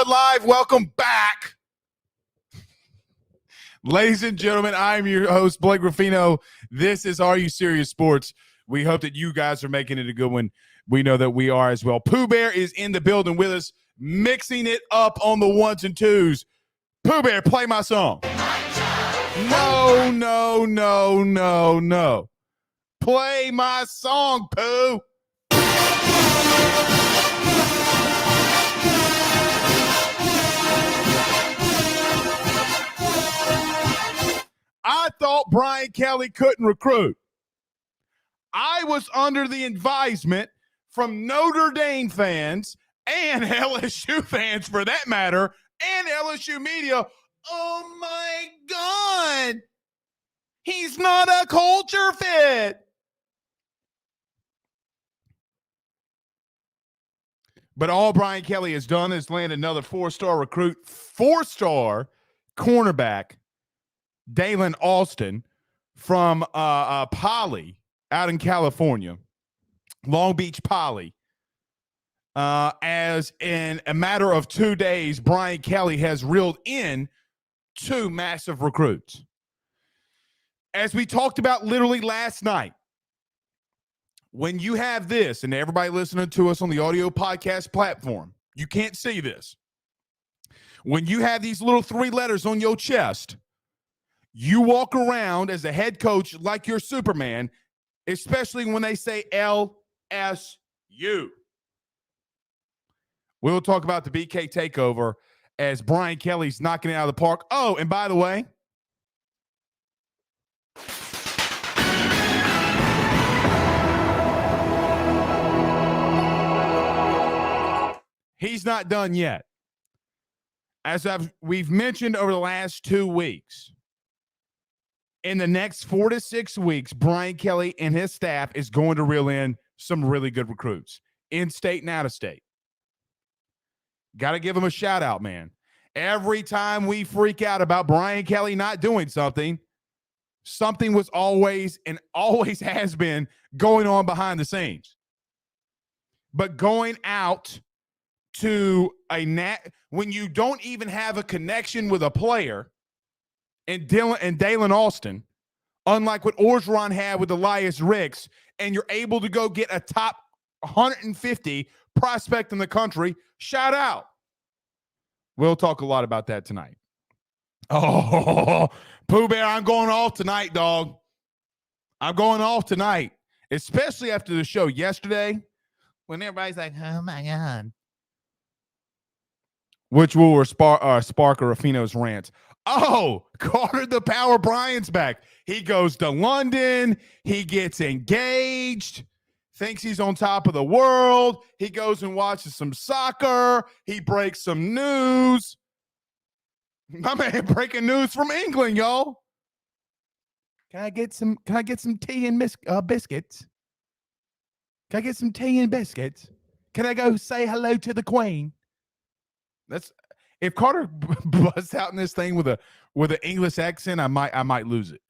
are live. Welcome back. Ladies and gentlemen, I'm your host, Blake Ruffino. This is Are You Serious Sports. We hope that you guys are making it a good one. We know that we are as well. Pooh Bear is in the building with us, mixing it up on the ones and twos. Pooh Bear, play my song. No. Play my song, Pooh. I thought Brian Kelly couldn't recruit. I was under the advisement from Notre Dame fans and LSU fans, for that matter, and LSU media. Oh, my God. He's not a culture fit. But all Brian Kelly has done is land another four-star recruit, four-star cornerback, Dalen Alston from Poly out in California, Long Beach Poly. As in a matter of 2 days, Brian Kelly has reeled in two massive recruits. As we talked about literally last night, when you have this, and everybody listening to us on the audio podcast platform, you can't see this. When you have these little three letters on your chest, you walk around as a head coach like you're Superman, especially when they say LSU. We'll talk about the BK takeover as Brian Kelly's knocking it out of the park. Oh, and by the way, he's not done yet. As we've mentioned over the last 2 weeks, in the next 4 to 6 weeks, Brian Kelly and his staff is going to reel in some really good recruits, in-state and out-of-state. Got to give him a shout-out, man. Every time we freak out about Brian Kelly not doing something, something was always and always has been going on behind the scenes. But going out to when you don't even have a connection with a player, and Dalen Alston, unlike what Orgeron had with Elias Ricks, and you're able to go get a top 150 prospect in the country, shout out. We'll talk a lot about that tonight. Oh, Pooh Bear, I'm going off tonight, dog. I'm going off tonight, especially after the show yesterday when everybody's like, oh, my God. Which will spark Ruffino's rant. Oh, Carter the Power Bryant's back. He goes to London. He gets engaged. Thinks he's on top of the world. He goes and watches some soccer. He breaks some news. My man breaking news from England, y'all. Can I get some tea and biscuits? Can I get some tea and biscuits? Can I go say hello to the Queen? That's if Carter busts out in this thing with an English accent, I might lose it.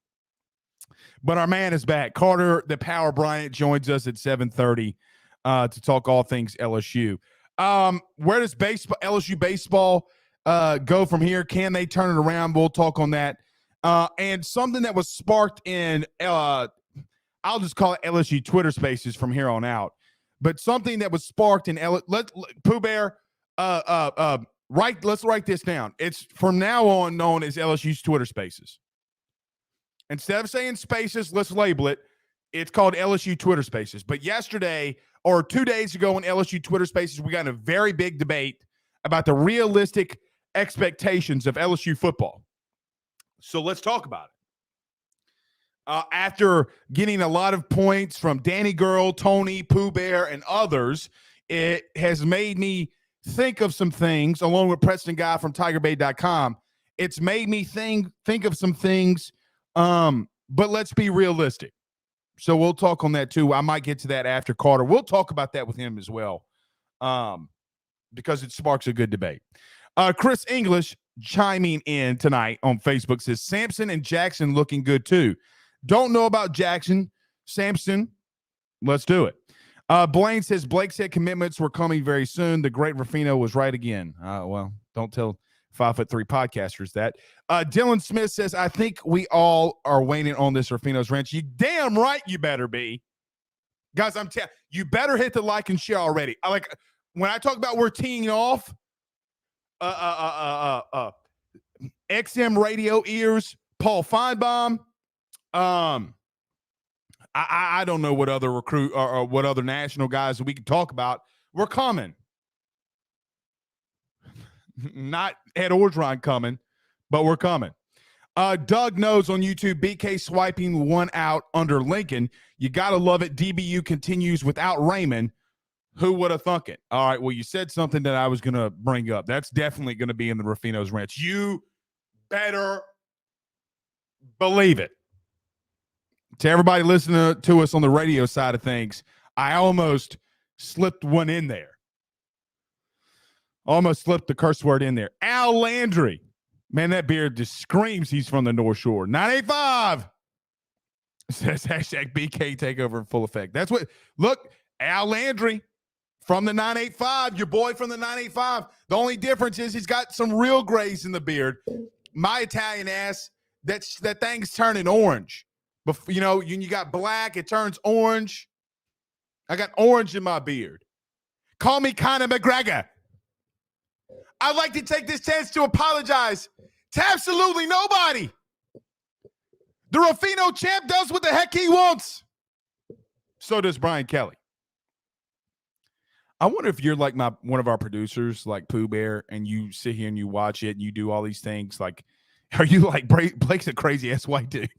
But our man is back. Carter, the Power Bryant, joins us at 7:30 to talk all things LSU. Where does LSU baseball go from here? Can they turn it around? We'll talk on that. And something that was sparked in I'll just call it LSU Twitter Spaces from here on out. But something that was sparked in Pooh Bear. Let's write this down. It's from now on known as LSU's Twitter Spaces. Instead of saying Spaces, let's label it. It's called LSU Twitter Spaces. But yesterday or 2 days ago in LSU Twitter Spaces, we got in a very big debate about the realistic expectations of LSU football. So let's talk about it. After getting a lot of points from Danny Girl, Tony, Pooh Bear, and others, it has made me think of some things, along with Preston Guy from TigerBay.com. It's made me think of some things, but let's be realistic. So we'll talk on that too. I might get to that after Carter. We'll talk about that with him as well, because it sparks a good debate. Chris English chiming in tonight on Facebook says, Sampson and Jackson looking good too. Don't know about Jackson. Sampson, let's do it. Blaine says Blake said commitments were coming very soon. The great Ruffino was right again. Well, don't tell 5'3" podcasters that. Dylan Smith says, I think we all are waiting on this Ruffino's Ranch. You damn right you better be. Guys, you better hit the like and share already. When I talk about we're teeing off, XM radio ears, Paul Feinbaum. I don't know what other recruit or what other national guys we can talk about. We're coming. Not Ed Orgeron coming, but we're coming. Doug knows on YouTube, BK swiping one out under Lincoln. You got to love it. DBU continues without Raymond. Who would have thunk it? All right, well, you said something that I was going to bring up. That's definitely going to be in the Ruffino's Ranch. You better believe it. To everybody listening to us on the radio side of things, I almost slipped one in there. Almost slipped the curse word in there. Al Landry. Man, that beard just screams he's from the North Shore. 985 says hashtag BK takeover in full effect. That's what, look, Al Landry from the 985, your boy from the 985. The only difference is he's got some real grays in the beard. My Italian ass, that thing's turning orange. But, you know, you got black, it turns orange. I got orange in my beard. Call me Conor McGregor. I'd like to take this chance to apologize to absolutely nobody. The Ruffino champ does what the heck he wants. So does Brian Kelly. I wonder if you're like one of our producers, like Pooh Bear, and you sit here and you watch it and you do all these things. Like, are you like Blake's a crazy ass white dude?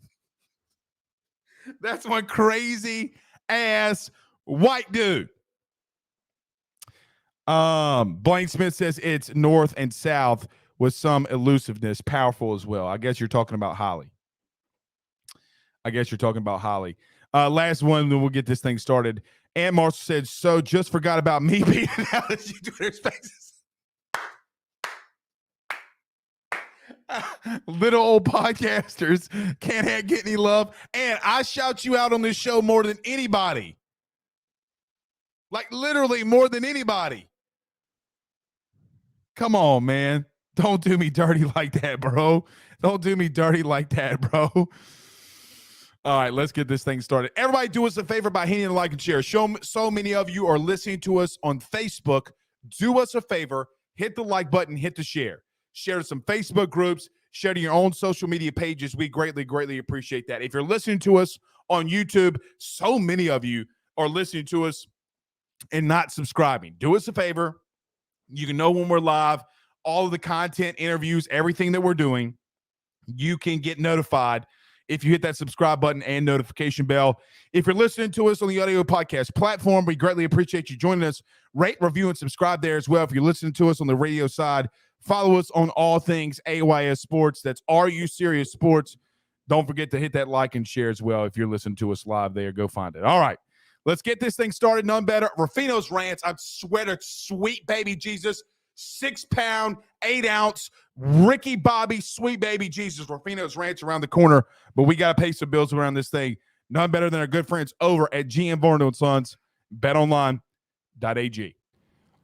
That's one crazy ass white dude. Blaine Smith says it's north and south with some elusiveness, powerful as well. I guess you're talking about Holly. Last one, then we'll get this thing started. Ann Marshall said, so just forgot about me being out as you Twitter spaces. Little old podcasters can't get any love. And I shout you out on this show more than anybody. Like literally more than anybody. Come on, man. Don't do me dirty like that, bro. Don't do me dirty like that, bro. All right, let's get this thing started. Everybody do us a favor by hitting the like and share. So many of you are listening to us on Facebook. Do us a favor. Hit the like button. Hit the share. Share to some Facebook groups. Share to your own social media pages. We greatly, greatly appreciate that. If you're listening to us on YouTube, so many of you are listening to us and not subscribing. Do us a favor. You can know when we're live, all of the content, interviews, everything that we're doing. You can get notified if you hit that subscribe button and notification bell. If you're listening to us on the audio podcast platform, we greatly appreciate you joining us. Rate, review, and subscribe there as well. If you're listening to us on the radio side, follow us on all things AYS Sports. That's Are You Serious Sports. Don't forget to hit that like and share as well. If you're listening to us live there, go find it. All right. Let's get this thing started. None better. Ruffino's Ranch. I swear to sweet baby Jesus. 6 pound, 8 ounce. Ricky Bobby, sweet baby Jesus. Ruffino's Ranch around the corner. But we got to pay some bills around this thing. None better than our good friends over at GM Varno & Sons. BetOnline.ag.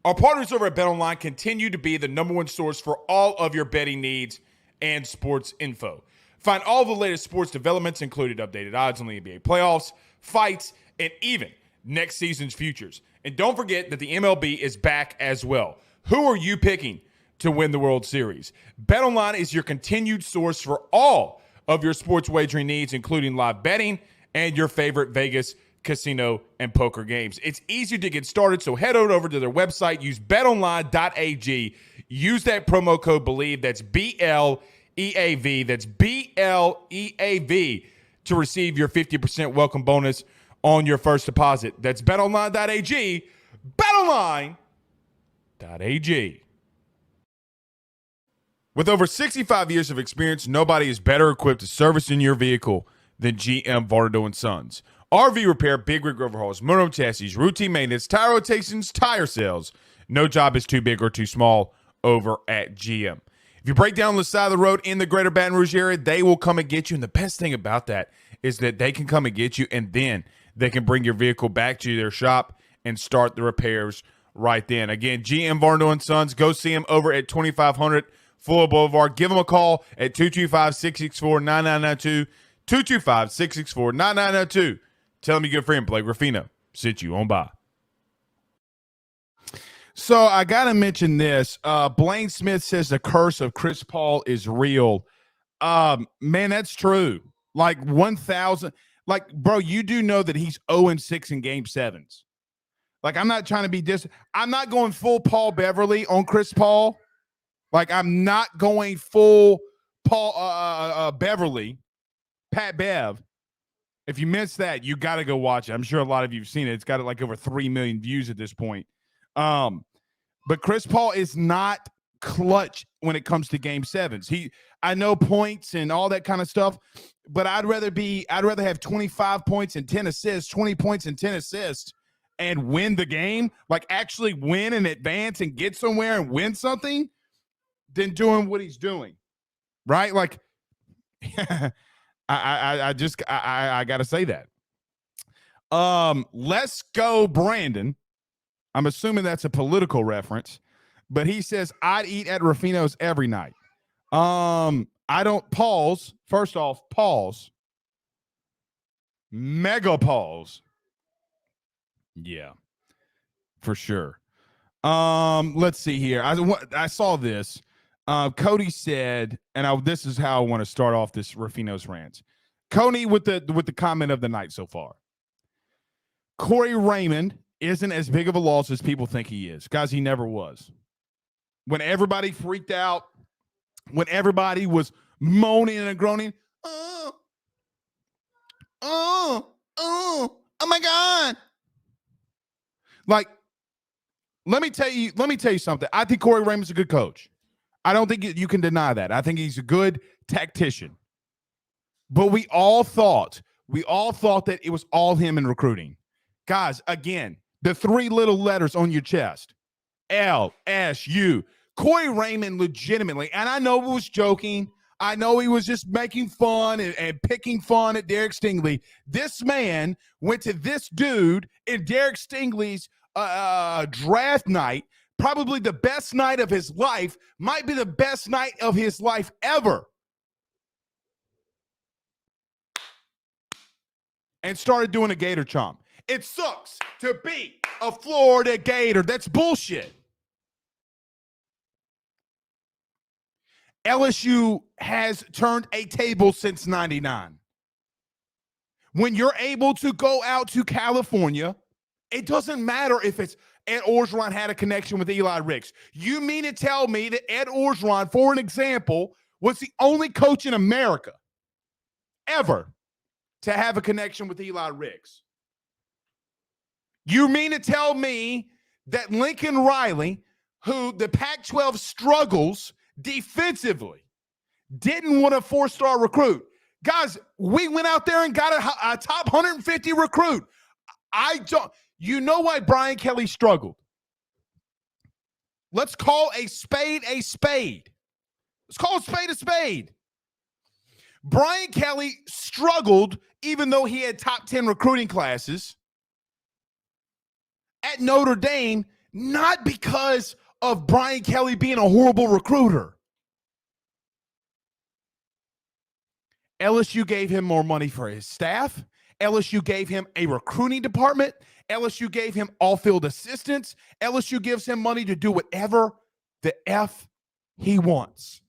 Our partners over at BetOnline continue to be the #1 source for all of your betting needs and sports info. Find all the latest sports developments, including updated odds on the NBA playoffs, fights, and even next season's futures. And don't forget that the MLB is back as well. Who are you picking to win the World Series? BetOnline is your continued source for all of your sports wagering needs, including live betting and your favorite Vegas, casino, and poker games. It's easy to get started, so head on over to their website. Use betonline.ag. Use that promo code BELIEVE. That's BLEAV. That's BLEAV to receive your 50% welcome bonus on your first deposit. That's betonline.ag. Betonline.ag. With over 65 years of experience, nobody is better equipped to service in your vehicle than GM Varno & Sons. RV repair, big rig overhauls, motorhome chassis, routine maintenance, tire rotations, tire sales. No job is too big or too small over at GM. If you break down the side of the road in the greater Baton Rouge area, they will come and get you. And the best thing about that is that they can come and get you, and then they can bring your vehicle back to their shop and start the repairs right then. Again, GM Varno and Sons, go see him over at 2500 Fuller Boulevard. Give him a call at 225-664-9992, 225-664-9992. Tell him your good friend Blake Ruffino sent you on by. So I got to mention this. Blaine Smith says the curse of Chris Paul is real. Man, that's true. Like 1,000. Like, bro, you do know that he's 0-6 in game sevens. Like, I'm not trying to be I'm not going full Paul Beverly on Chris Paul. Like, I'm not going full Paul Beverly, Pat Bev. If you missed that, you got to go watch it. I'm sure a lot of you have seen it. It's got like over 3 million views at this point. But Chris Paul is not clutch when it comes to game sevens. I know points and all that kind of stuff, but I'd rather have 25 points and 10 assists, 20 points and 10 assists and win the game, like actually win and advance and get somewhere and win something than doing what he's doing. Right? Like I got to say that. Let's go Brandon. I'm assuming that's a political reference, but he says, I'd eat at Ruffino's every night. I don't pause. First off, pause. Mega pause. Yeah, for sure. Let's see here. I saw this. Cody said, and this is how I want to start off this Ruffino's rants. Cody with the comment of the night so far. Corey Raymond isn't as big of a loss as people think he is. Guys, he never was. When everybody freaked out, when everybody was moaning and groaning, oh my God. Like, let me tell you something. I think Corey Raymond's a good coach. I don't think you can deny that. I think he's a good tactician. But we all thought that it was all him in recruiting. Guys, again, the 3 little letters on your chest, LSU. Corey Raymond legitimately, and I know he was joking. I know he was just making fun and picking fun at Derek Stingley. This man went to this dude in Derek Stingley's draft night, probably the best night of his life, might be the best night of his life ever, and started doing a Gator chomp. It sucks to be a Florida Gator. That's bullshit. LSU has turned a table since 99. When you're able to go out to California, it doesn't matter if it's Ed Orgeron had a connection with Eli Ricks. You mean to tell me that Ed Orgeron, for an example, was the only coach in America ever to have a connection with Eli Ricks? You mean to tell me that Lincoln Riley, who the Pac-12 struggles defensively, didn't want a 4-star recruit? Guys, we went out there and got a top 150 recruit. You know why Brian Kelly struggled? Let's call a spade a spade. Let's call a spade a spade. Brian Kelly struggled even though he had top 10 recruiting classes at Notre Dame, not because of Brian Kelly being a horrible recruiter. LSU gave him more money for his staff. LSU gave him a recruiting department. LSU gave him all-field assistants. LSU gives him money to do whatever the F he wants.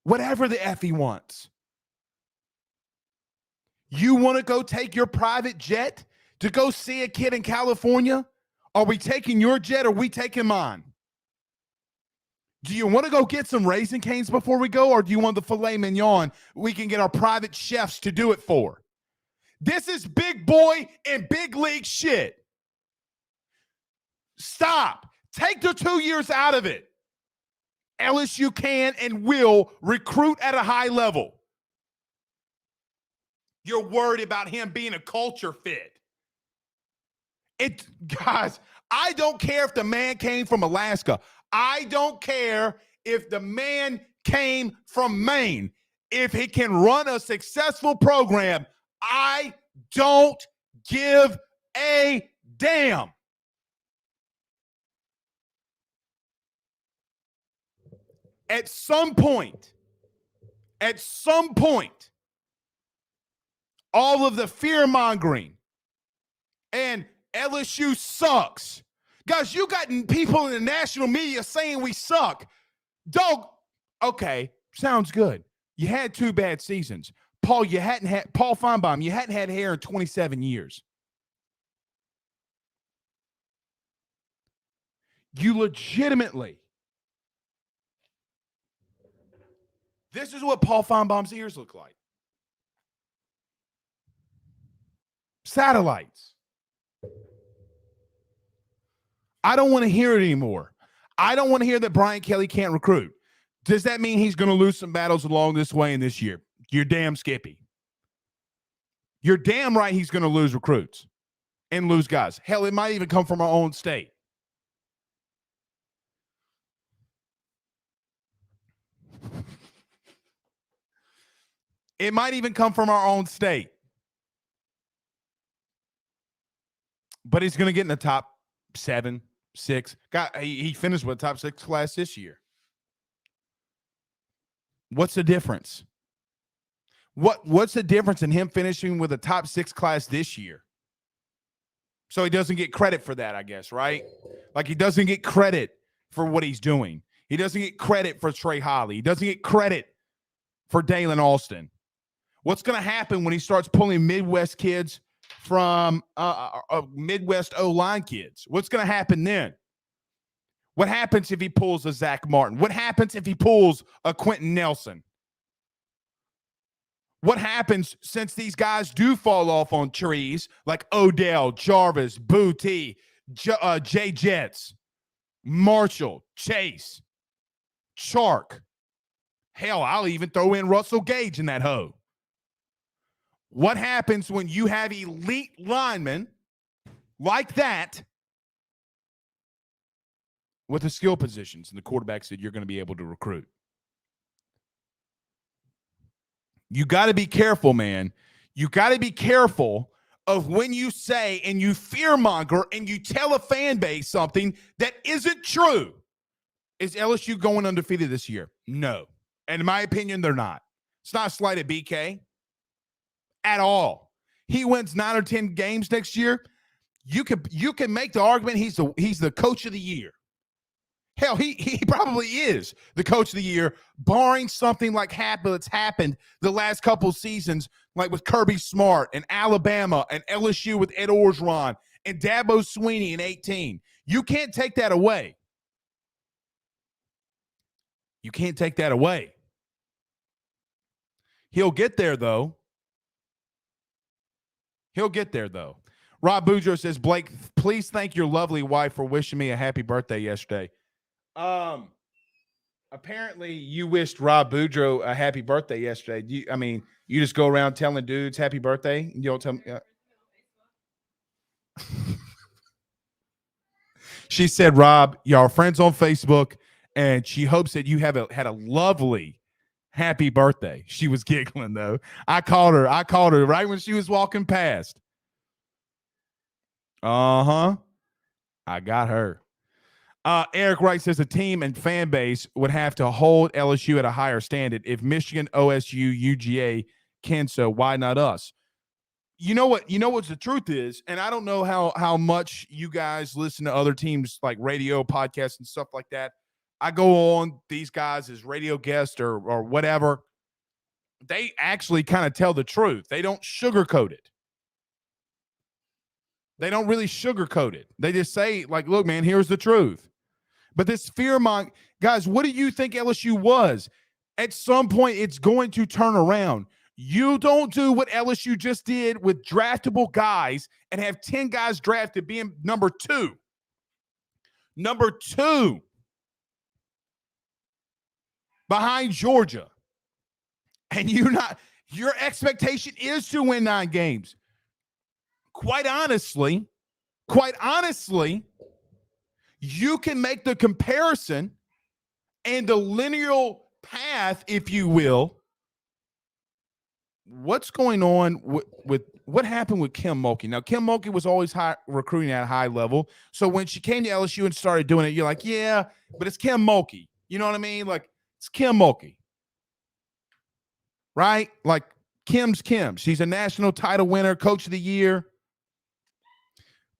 Whatever the F he wants. You want to go take your private jet to go see a kid in California? Are we taking your jet or are we taking mine? Do you want to go get some Raisin Canes before we go, or do you want the filet mignon we can get our private chefs to do it for? This is big boy and big league shit. Stop. Take the 2 years out of it. LSU can and will recruit at a high level. You're worried about him being a culture fit. Guys, I don't care if the man came from Alaska. I don't care if the man came from Maine. If he can run a successful program, I don't give a damn. At some point, all of the fear mongering and LSU sucks. Guys, you got people in the national media saying we suck. Dog, okay, sounds good. You had 2 bad seasons. Paul Feinbaum, you hadn't had hair in 27 years. You legitimately. This is what Paul Feinbaum's ears look like. Satellites. I don't want to hear it anymore. I don't want to hear that Bryant Kelly can't recruit. Does that mean he's going to lose some battles along this way in this year? You're damn skippy. You're damn right he's going to lose recruits and lose guys. Hell, it might even come from our own state. It might even come from our own state. But he's going to get in the top 7, 6. He finished with the top 6 class this year. What's the difference? What's the difference in him finishing with a top 6 class this year? So he doesn't get credit for that, I guess, right? Like he doesn't get credit for what he's doing. He doesn't get credit for Trey Holly. He doesn't get credit for Dalen Alston. What's going to happen when he starts pulling Midwest kids from Midwest O-line kids? What's going to happen then? What happens if he pulls a Zach Martin? What happens if he pulls a Quentin Nelson? What happens since these guys do fall off on trees like Odell, Jarvis, Boutte, Jay Jets, Marshall, Chase, Chark? Hell, I'll even throw in Russell Gage in that hoe. What happens when you have elite linemen like that with the skill positions and the quarterbacks that you're going to be able to recruit? You got to be careful, man. You got to be careful of when you say and you fearmonger and you tell a fan base something that isn't true. Is LSU going undefeated this year? No. And in my opinion, they're not. It's not a slight at BK at all. He wins 9 or 10 games next year. You can make the argument he's the coach of the year. Hell, he probably is the coach of the year, barring something like that's happened the last couple of seasons, like with Kirby Smart and Alabama and LSU with Ed Orgeron and Dabo Swinney in 2018. You can't take that away. You can't take that away. He'll get there, though. Rob Boudreaux says, Blake, please thank your lovely wife for wishing me a happy birthday yesterday. Apparently you wished Rob Boudreaux a happy birthday yesterday. You just go around telling dudes happy birthday. You don't tell me. She said, Rob, y'all are friends on Facebook, and she hopes that you had a lovely happy birthday. She was giggling though. I called her right when she was walking past. I got her. Eric Wright says the team and fan base would have to hold LSU at a higher standard. If Michigan, OSU, UGA can, so why not us? You know what the truth is, and I don't know how much you guys listen to other teams like radio, podcasts, and stuff like that. I go on these guys as radio guests or whatever. They actually kind of tell the truth. They don't sugarcoat it. They don't really sugarcoat it. They just say, like, look, man, here's the truth. But this fearmonger, guys, what do you think LSU was? At some point, it's going to turn around. You don't do what LSU just did with draftable guys and have 10 guys drafted being number 2. Number 2 behind Georgia. And your expectation is to win 9 games. Quite honestly, you can make the comparison and the linear path, if you will, what's going on with what happened with Kim Mulkey? Now, Kim Mulkey was always recruiting at a high level. So when she came to LSU and started doing it, you're like, yeah, but it's Kim Mulkey. You know what I mean? Like, it's Kim Mulkey, right? Like, Kim's Kim. She's a national title winner, coach of the year.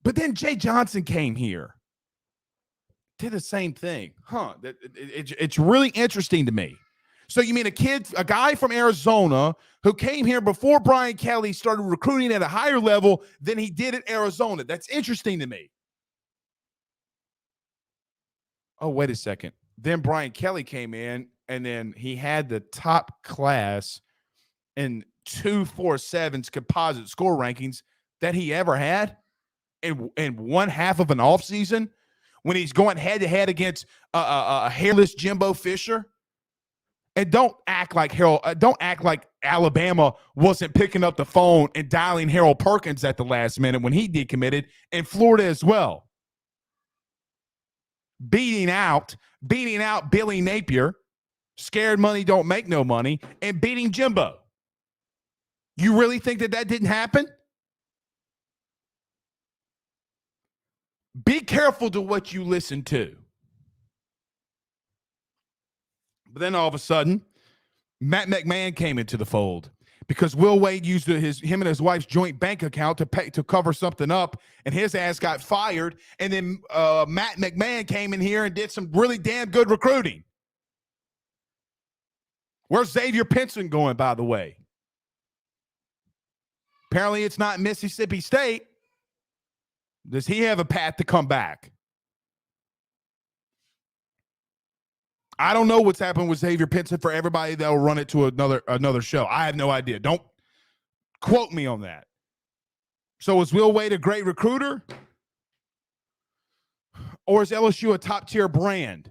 But then Jay Johnson came here, did the same thing. It's really interesting to me. So you mean a guy from Arizona who came here before Brian Kelly started recruiting at a higher level than he did at Arizona. That's interesting to me. Oh, wait a second. Then Brian Kelly came in, and then he had the top class in 247's composite score rankings that he ever had in one half of an offseason when he's going head-to-head against a hairless Jimbo Fisher. And don't act like Alabama wasn't picking up the phone and dialing Harold Perkins at the last minute when he decommitted, and Florida as well. Beating out Billy Napier, scared money don't make no money, and beating Jimbo. You really think that didn't happen? Be careful to what you listen to. But then all of a sudden, Matt McMahon came into the fold because Will Wade used him and his wife's joint bank account to cover something up, and his ass got fired. And then Matt McMahon came in here and did some really damn good recruiting. Where's Xavier Pinson going, by the way? Apparently it's not Mississippi State. Does he have a path to come back? I don't know what's happened with Xavier Pinson. For everybody that will run it to another show, I have no idea. Don't quote me on that. So is Will Wade a great recruiter? Or is LSU a top-tier brand?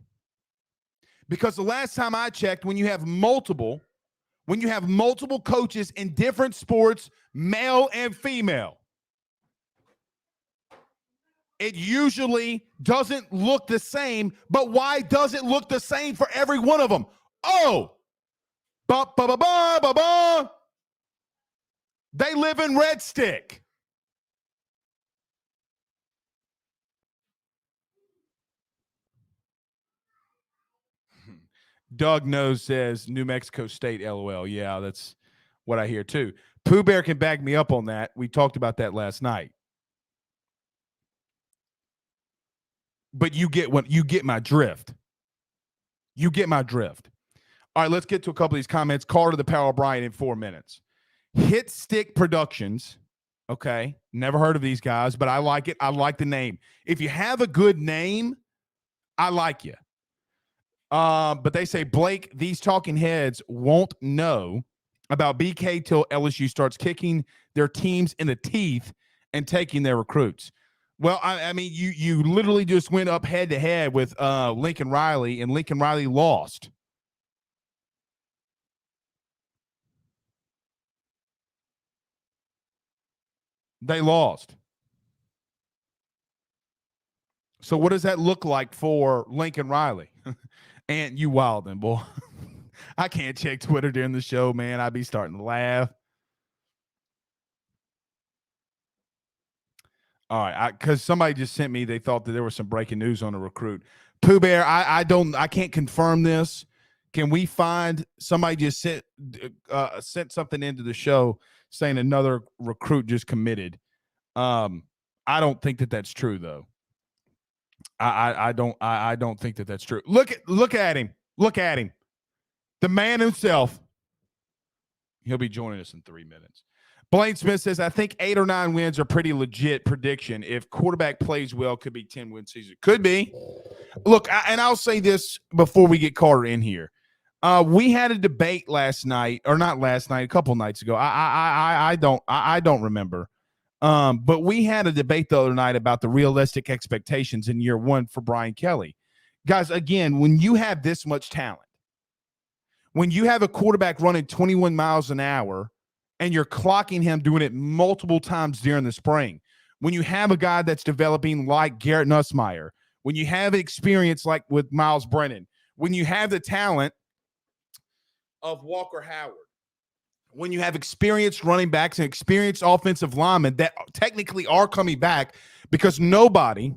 Because the last time I checked, when you have multiple coaches in different sports, male and female, it usually doesn't look the same. But why does it look the same for every one of them? Oh, they live in Red Stick. Doug Knows says New Mexico State, LOL. Yeah, that's what I hear too. Pooh Bear can back me up on that. We talked about that last night. But you get my drift. You get my drift. All right, let's get to a couple of these comments. Call to the Power of Bryant in 4 minutes. Hit Stick Productions. Okay, never heard of these guys, but I like it. I like the name. If you have a good name, I like you. But they say, Blake, these talking heads won't know about BK till LSU starts kicking their teams in the teeth and taking their recruits. Well, I mean, you literally just went up head-to-head with Lincoln Riley, and Lincoln Riley lost. They lost. So what does that look like for Lincoln Riley? And you wildin', boy. I can't check Twitter during the show, man. I'd be starting to laugh. All right, because somebody just sent me, they thought that there was some breaking news on a recruit. Pooh Bear, I can't confirm this. Can we find somebody just sent something into the show saying another recruit just committed? I don't think that that's true, though. I don't think that that's true. Look at him. Look at him. The man himself. He'll be joining us in 3 minutes. Blaine Smith says, I think 8 or 9 wins are pretty legit prediction. If quarterback plays well, could be 10-win season. Could be. Look, and I'll say this before we get Carter in here. We had a debate last night, or not last night, a couple nights ago. I don't remember. But we had a debate the other night about the realistic expectations in year one for Brian Kelly. Guys, again, when you have this much talent, when you have a quarterback running 21 miles an hour and you're clocking him doing it multiple times during the spring, when you have a guy that's developing like Garrett Nussmeier, when you have experience like with Miles Brennan, when you have the talent of Walker Howard, when you have experienced running backs and experienced offensive linemen that technically are coming back, because nobody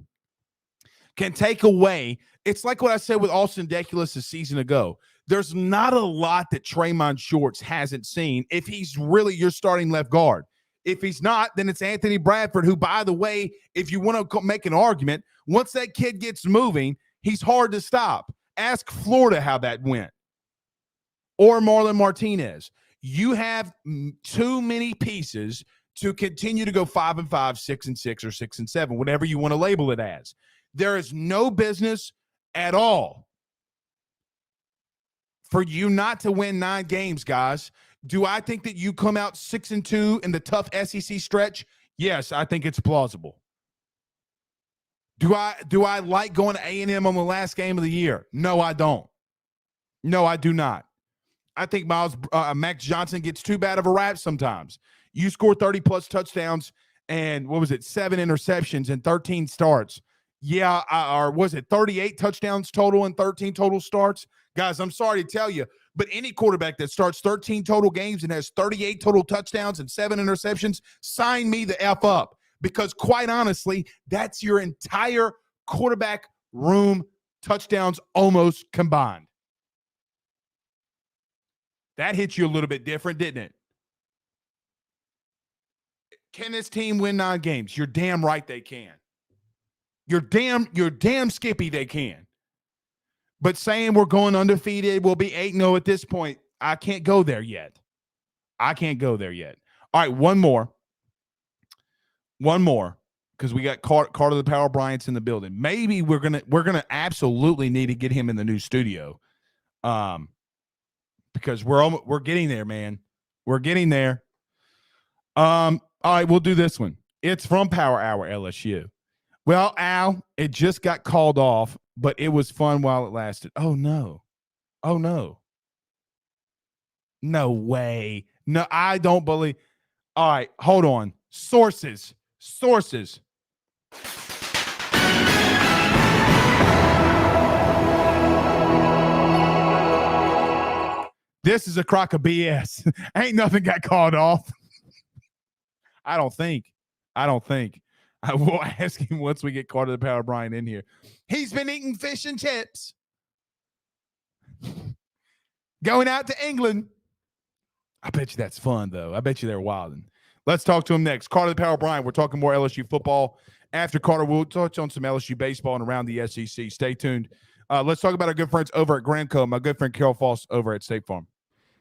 can take away. It's like what I said with Austin Deculus a season ago. There's not a lot that Traymon Shorts hasn't seen if he's really your starting left guard. If he's not, then it's Anthony Bradford, who, by the way, if you want to make an argument, once that kid gets moving, he's hard to stop. Ask Florida how that went. Or Marlon Martinez. You have too many pieces to continue to go 5-5, 6-6, or 6-7, whatever you want to label it as. There is no business at all for you not to win 9 games, guys. Do I think that you come out 6-2 in the tough SEC stretch? Yes, I think it's plausible. Do I like going to A&M on the last game of the year? No, I don't. No, I do not. I think Max Johnson gets too bad of a rap sometimes. You score 30-plus touchdowns and, 7 interceptions and 13 starts. Yeah, or was it 38 touchdowns total and 13 total starts? Guys, I'm sorry to tell you, but any quarterback that starts 13 total games and has 38 total touchdowns and 7 interceptions, sign me the F up. Because quite honestly, that's your entire quarterback room touchdowns almost combined. That hit you a little bit different, didn't it? Can this team win 9 games? You're damn right they can. You're damn skippy they can. But saying we're going undefeated, we'll be 8-0 at this point, I can't go there yet. All right, one more, because we got Carter the Power Bryant's in the building. Maybe we're gonna absolutely need to get him in the new studio, because we're getting there, man. We're getting there. All right, we'll do this one. It's from Power Hour LSU. Well, Al, it just got called off, but it was fun while it lasted. Oh, no. No way. No, I don't believe. All right, hold on. Sources. This is a crock of BS. Ain't nothing got called off. I don't think. I will ask him once we get Carter the Power Bryant in here. He's been eating fish and chips. Going out to England. I bet you that's fun, though. I bet you they're wilding. Let's talk to him next. Carter the Power Bryant. We're talking more LSU football. After Carter, we'll touch on some LSU baseball and around the SEC. Stay tuned. Let's talk about our good friends over at Gramco. My good friend Carol Foss over at State Farm.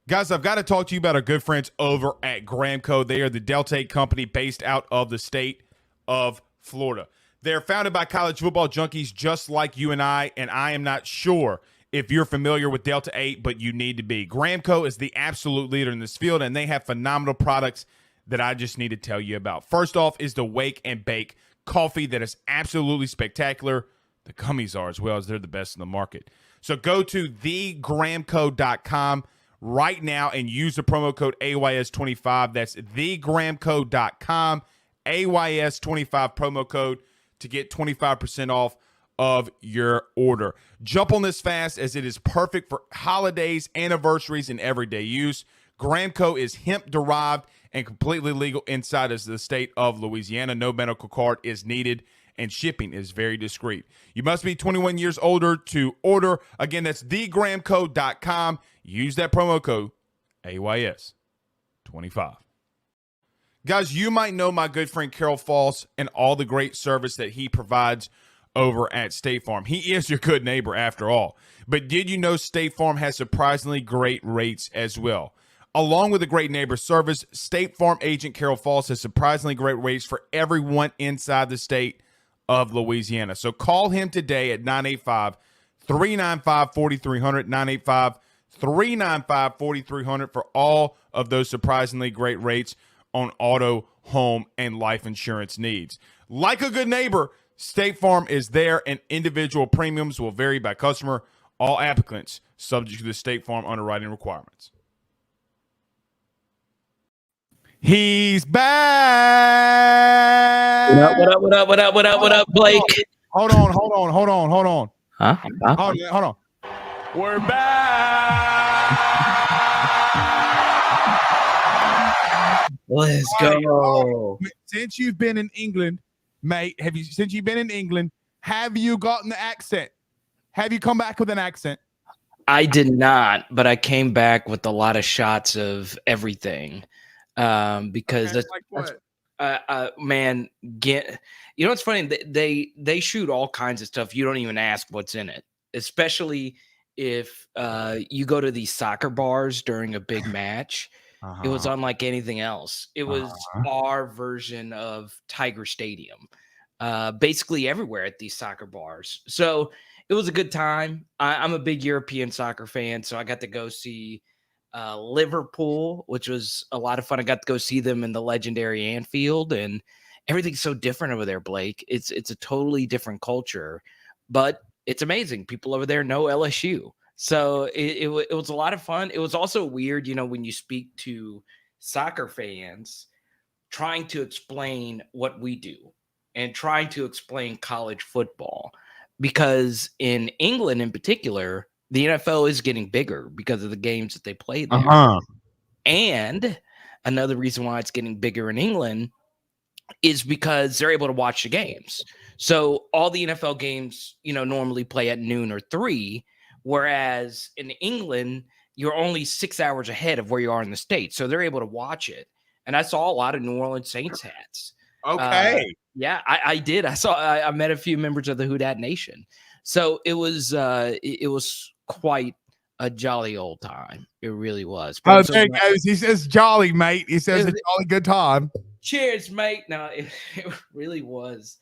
Guys, I've got to talk to you about our good friends over at Gramco. They are the Delta 8 company based out of the state of Florida. They're founded by college football junkies just like you and I am not sure if you're familiar with Delta 8, but you need to be. Gramco is the absolute leader in this field, and they have phenomenal products that I just need to tell you about. First off is the Wake and Bake coffee that is absolutely spectacular. The gummies are as well, as they're the best in the market. So go to thegramco.com right now and use the promo code AYS25. That's thegramco.com, AYS25 promo code to get 25% off of your order. Jump on this fast, as it is perfect for holidays, anniversaries, and everyday use. Gramco is hemp-derived and completely legal inside of the state of Louisiana. No medical card is needed, and shipping is very discreet. You must be 21 years older to order. Again, that's thegramco.com. Use that promo code AYS25. Guys, you might know my good friend Carol Foss and all the great service that he provides over at State Farm. He is your good neighbor after all. But did you know State Farm has surprisingly great rates as well? Along with the great neighbor service, State Farm agent Carol Foss has surprisingly great rates for everyone inside the state of Louisiana. So call him today at 985-395-4300, 985-395-4300 for all of those surprisingly great rates on auto, home, and life insurance needs. Like a good neighbor, State Farm is there, and individual premiums will vary by customer. All applicants subject to the State Farm underwriting requirements. He's back. What up, Blake? Hold on. Huh? Hold on. We're back. Let's go. Since you've been in England, mate, since you've been in England, have you gotten the accent? Have you come back with an accent? I did not, but I came back with a lot of shots of everything. Because Okay, like what? Man, you know what's funny? They shoot all kinds of stuff. You don't even ask what's in it, especially if you go to these soccer bars during a big match. It was unlike anything else. It was our version of Tiger Stadium, basically everywhere at these soccer bars. So it was a good time. I'm a big European soccer fan, so I got to go see Liverpool, which was a lot of fun. I got to go see them in the legendary Anfield, and everything's so different over there, Blake. It's a totally different culture, but it's amazing. People over there know LSU. So it was a lot of fun. It was also weird, when you speak to soccer fans trying to explain what we do and trying to explain college football, because in England in particular, the NFL is getting bigger because of the games that they play there. And another reason why it's getting bigger in England is because they're able to watch the games. So all the NFL games, normally play at noon or 3, whereas in England, you're only 6 hours ahead of where you are in the States. So they're able to watch it. And I saw a lot of New Orleans Saints hats. Okay. Yeah, I did. I met a few members of the Who Dat Nation. So it was quite a jolly old time. It really was. Oh, there he goes. He says jolly, mate. He says a jolly good time. Cheers, mate. No, it really was.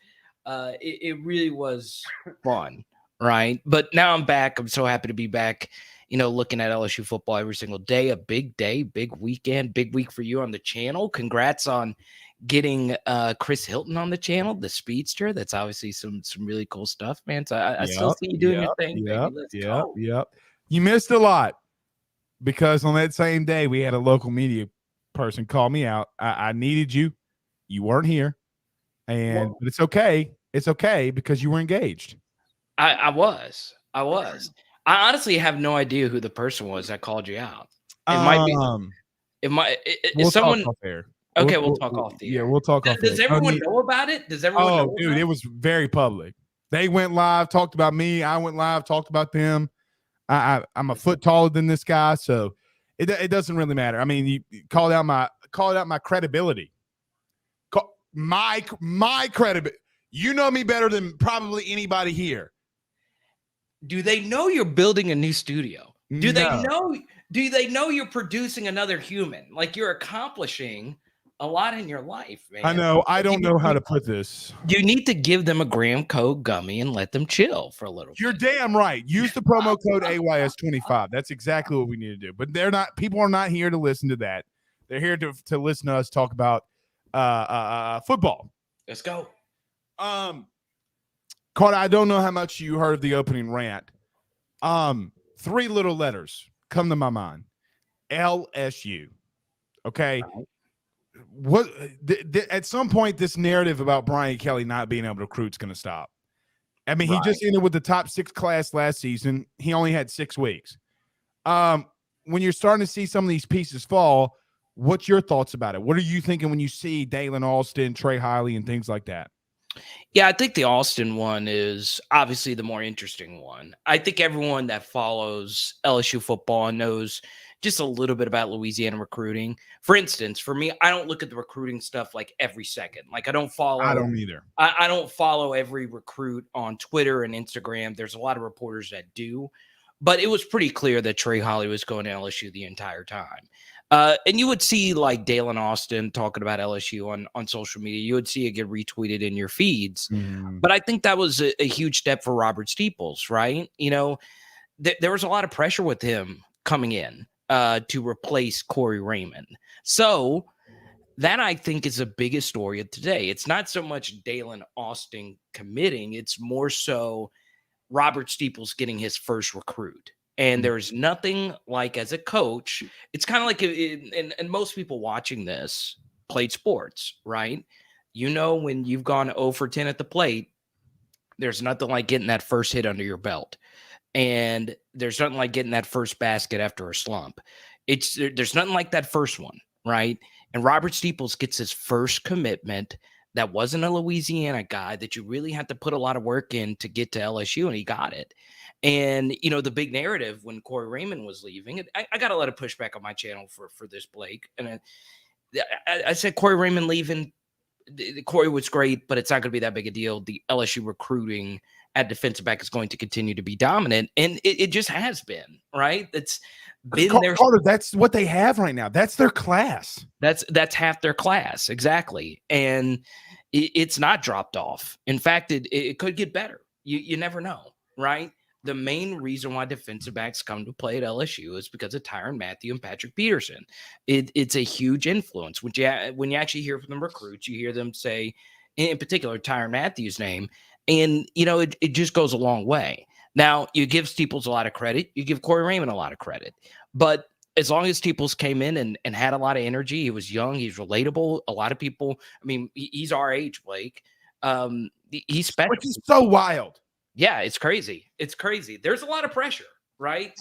It really was fun, right? But now I'm back. I'm so happy to be back. Looking at LSU football every single day. A big day, big weekend, big week for you on the channel. Congrats on getting Chris Hilton on the channel, the speedster. That's obviously some really cool stuff, man. So I still see you doing your thing, baby. Let's go. Yep. You missed a lot because on that same day we had a local media person call me out. I needed you. You weren't here, but it's okay. It's okay because you were engaged. I was. I honestly have no idea who the person was that called you out. It might be. We'll someone. Talk off air. Okay, we'll talk off the air. Yeah, we'll talk off. Does everyone know about it? Does everyone know about dude, it was very public. They went live, talked about me. I went live, talked about them. I'm a foot taller than this guy, so it doesn't really matter. I mean, you called out my credibility. My credibility. You know me better than probably anybody here. Do they know you're building a new studio? Do they know you're producing another human? Like, you're accomplishing a lot in your life, man. I know. I don't know how to put this. You need to give them a Graham Code gummy and let them chill for a little You're damn right. Use the promo code AYS25. That's exactly what we need to do. But people are not here to listen to that. They're here to listen to us talk about football. Let's go. Carter, I don't know how much you heard of the opening rant. 3 little letters come to my mind. LSU. Okay. What at some point this narrative about Bryant Kelly not being able to recruit is going to stop. I mean, he just ended with the top 6 class last season. He only had 6 weeks. When you're starting to see some of these pieces fall, what's your thoughts about it? What are you thinking when you see Dalen Alston, Trey Hiley, and things like that? Yeah, I think the Alston one is obviously the more interesting one. I think everyone that follows LSU football knows just a little bit about Louisiana recruiting. For instance, for me, I don't look at the recruiting stuff like every second. Like, I don't either. I don't follow every recruit on Twitter and Instagram. There's a lot of reporters that do. But it was pretty clear that Trey Hiley was going to LSU the entire time. And you would see like Dalen Alston talking about LSU on social media. You would see it get retweeted in your feeds. But I think that was a huge step for Robert Steeples, right? There was a lot of pressure with him coming in to replace Corey Raymond. So that, I think, is the biggest story of today. It's not so much Dalen Alston committing. It's more so Robert Steeples getting his first recruit. And there's nothing like, as a coach, it's kind of like, and most people watching this played sports, right? When you've gone 0 for 10 at the plate, there's nothing like getting that first hit under your belt. And there's nothing like getting that first basket after a slump. There's nothing like that first one. right? And Robert Steeples gets his first commitment that wasn't a Louisiana guy that you really had to put a lot of work in to get to LSU, and he got it. And the big narrative when Corey Raymond was leaving, I got a lot of pushback on my channel for this, Blake. And I said Corey Raymond leaving. Corey was great, but it's not going to be that big a deal. The LSU recruiting at defensive back is going to continue to be dominant, and it just has been, right? It's been there. Carter, that's what they have right now. That's their class. That's half their class, exactly, and it's not dropped off. In fact, it could get better. You never know, right? The main reason why defensive backs come to play at LSU is because of Tyrann Mathieu and Patrick Peterson. It's a huge influence. When you actually hear from the recruits, you hear them say, in particular, Tyrann Mathieu's name, and it just goes a long way. Now, you give Steeples a lot of credit. You give Corey Raymond a lot of credit. But as long as Steeples came in and had a lot of energy, he was young, he's relatable. A lot of people, he's our age, Blake. He's special. Which is so wild. Yeah, it's crazy. It's crazy. There's a lot of pressure, right?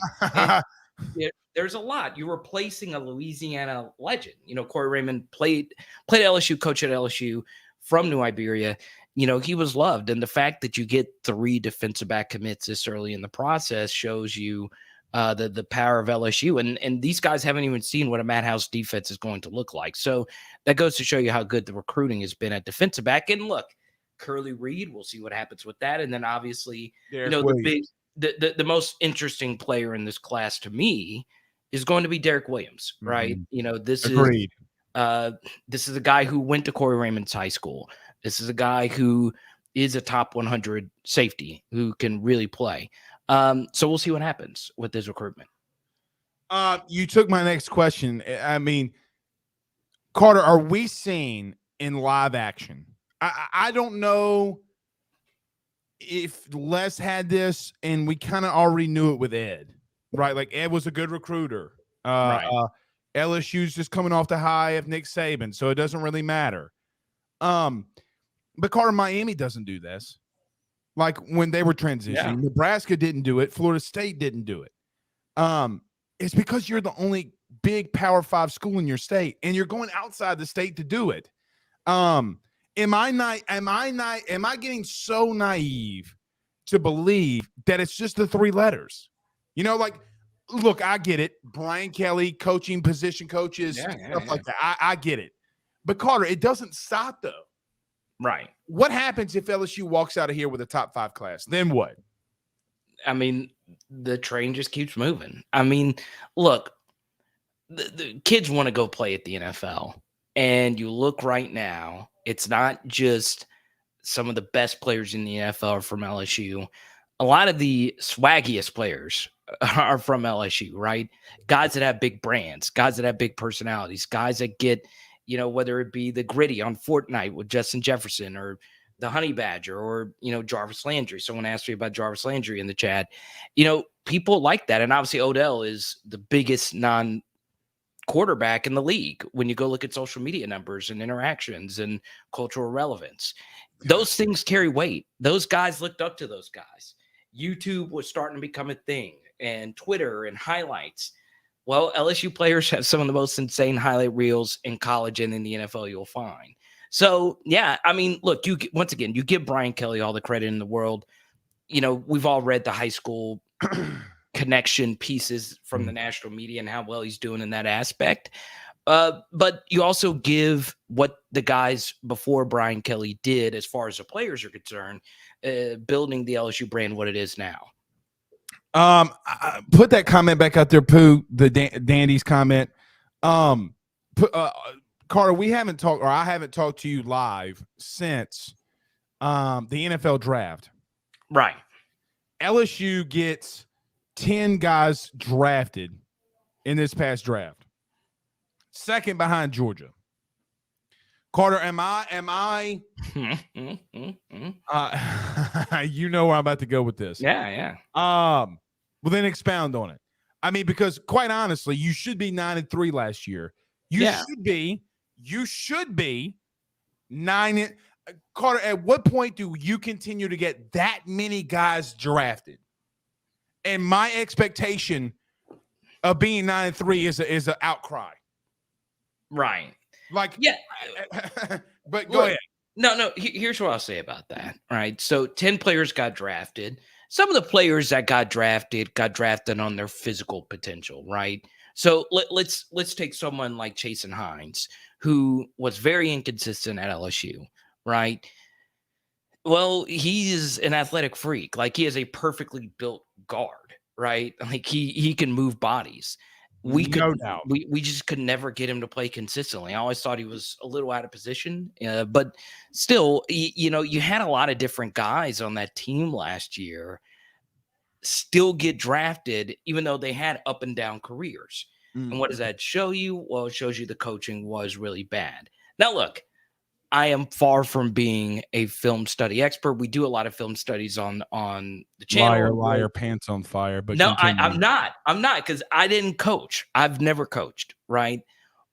There's a lot. You're replacing a Louisiana legend. Corey Raymond played LSU, coach at LSU from New Iberia. He was loved. And the fact that you get 3 defensive back commits this early in the process shows you the power of LSU. And these guys haven't even seen what a Madhouse defense is going to look like. So that goes to show you how good the recruiting has been at defensive back. And look, Curly Reed, we'll see what happens with that. And then obviously, the most interesting player in this class to me is going to be Derek Williams, right? This Agreed. This is a guy who went to Corey Raymond's high school. This is a guy who is a top 100 safety who can really play. So we'll see what happens with his recruitment. You took my next question. Carter, are we seeing in live action? I don't know if Les had this, and we kind of already knew it with Ed, right? Like Ed was a good recruiter. Right. LSU's just coming off the high of Nick Saban, so it doesn't really matter. But Carter, Miami doesn't do this. Like when they were transitioning, Nebraska didn't do it. Florida State didn't do it. It's because you're the only big Power 5 school in your state, and you're going outside the state to do it. Am I getting so naive to believe that it's just the 3 letters? Look, I get it. Brian Kelly, coaching position coaches, stuff like that. I get it. But Carter, it doesn't stop though. Right. What happens if LSU walks out of here with a top 5 class? Then what? The train just keeps moving. Look, the kids want to go play at the NFL. And you look right now, it's not just some of the best players in the NFL are from LSU. A lot of the swaggiest players are from LSU, right? Guys that have big brands, guys that have big personalities, guys that get, whether it be the Gritty on Fortnite with Justin Jefferson or the Honey Badger or, Jarvis Landry. Someone asked me about Jarvis Landry in the chat. People like that. And obviously Odell is the biggest quarterback in the league when you go look at social media numbers and interactions and cultural relevance. Those things carry weight. Those guys looked up to those guys. YouTube was starting to become a thing, and Twitter and highlights. Well, LSU players have some of the most insane highlight reels in college and in the NFL you'll find. So, look, you give Brian Kelly all the credit in the world. We've all read the high school connection pieces from the national media and how well he's doing in that aspect. But you also give what the guys before Brian Kelly did as far as the players are concerned, building the LSU brand what it is now. Put that comment back out there, Pooh, the Dandy's comment. Carter, we haven't talked, or I haven't talked to you live since the NFL draft. Right. LSU gets 10 guys drafted in this past draft. Second behind Georgia. Carter, am I you know where I'm about to go with this. Yeah. Well, then expound on it. Because quite honestly, you should be 9-3 last year. You should be 9. Carter, at what point do you continue to get that many guys drafted? And my expectation of being 9-3 is an outcry. Right. Like, Yeah. but go ahead. No. Here's what I'll say about that. All right. So 10 players got drafted. Some of the players that got drafted on their physical potential, right? So let's take someone like Jason Hines, who was very inconsistent at LSU, right? Well, he's an athletic freak. Like he is a perfectly built guard, right? Like he can move bodies. We could No doubt. we just could never get him to play consistently. I always thought he was a little out of position, but still, you had a lot of different guys on that team last year still get drafted, even though they had up and down careers. And what does that show you? Well, it shows you the coaching was really bad. Now, look, I am far from being a film study expert. We do a lot of film studies on the channel. Liar, pants on fire. But No, I'm continue. not. I'm not, because I didn't coach. I've never coached, right?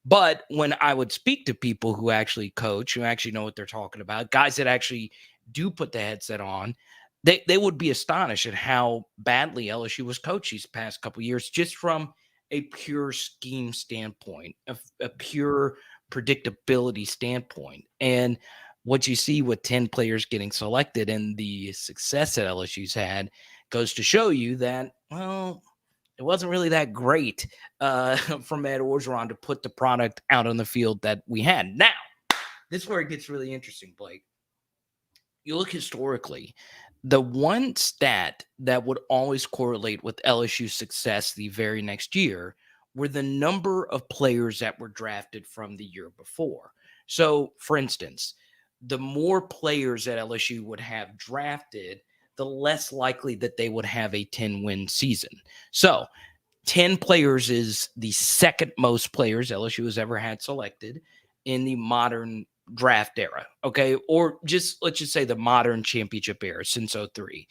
But when I would speak to people who actually coach, who actually know what they're talking about, guys that actually do put the headset on, they would be astonished at how badly LSU was coached these past couple of years, just from a pure scheme standpoint, a pure predictability standpoint. And what you see with 10 players getting selected and the success that LSU's had goes to show you that, well, it wasn't really that great from Ed Orgeron to put the product out on the field that we had. Now, this is where it gets really interesting, Blake. You look historically, the one stat that would always correlate with LSU's success the very next year were the number of players that were drafted from the year before. So, for instance, the more players that LSU would have drafted, the less likely that they would have a 10-win season. So 10 players is the second most players LSU has ever had selected in the modern draft era, okay? Or let's just say the modern championship era since 03.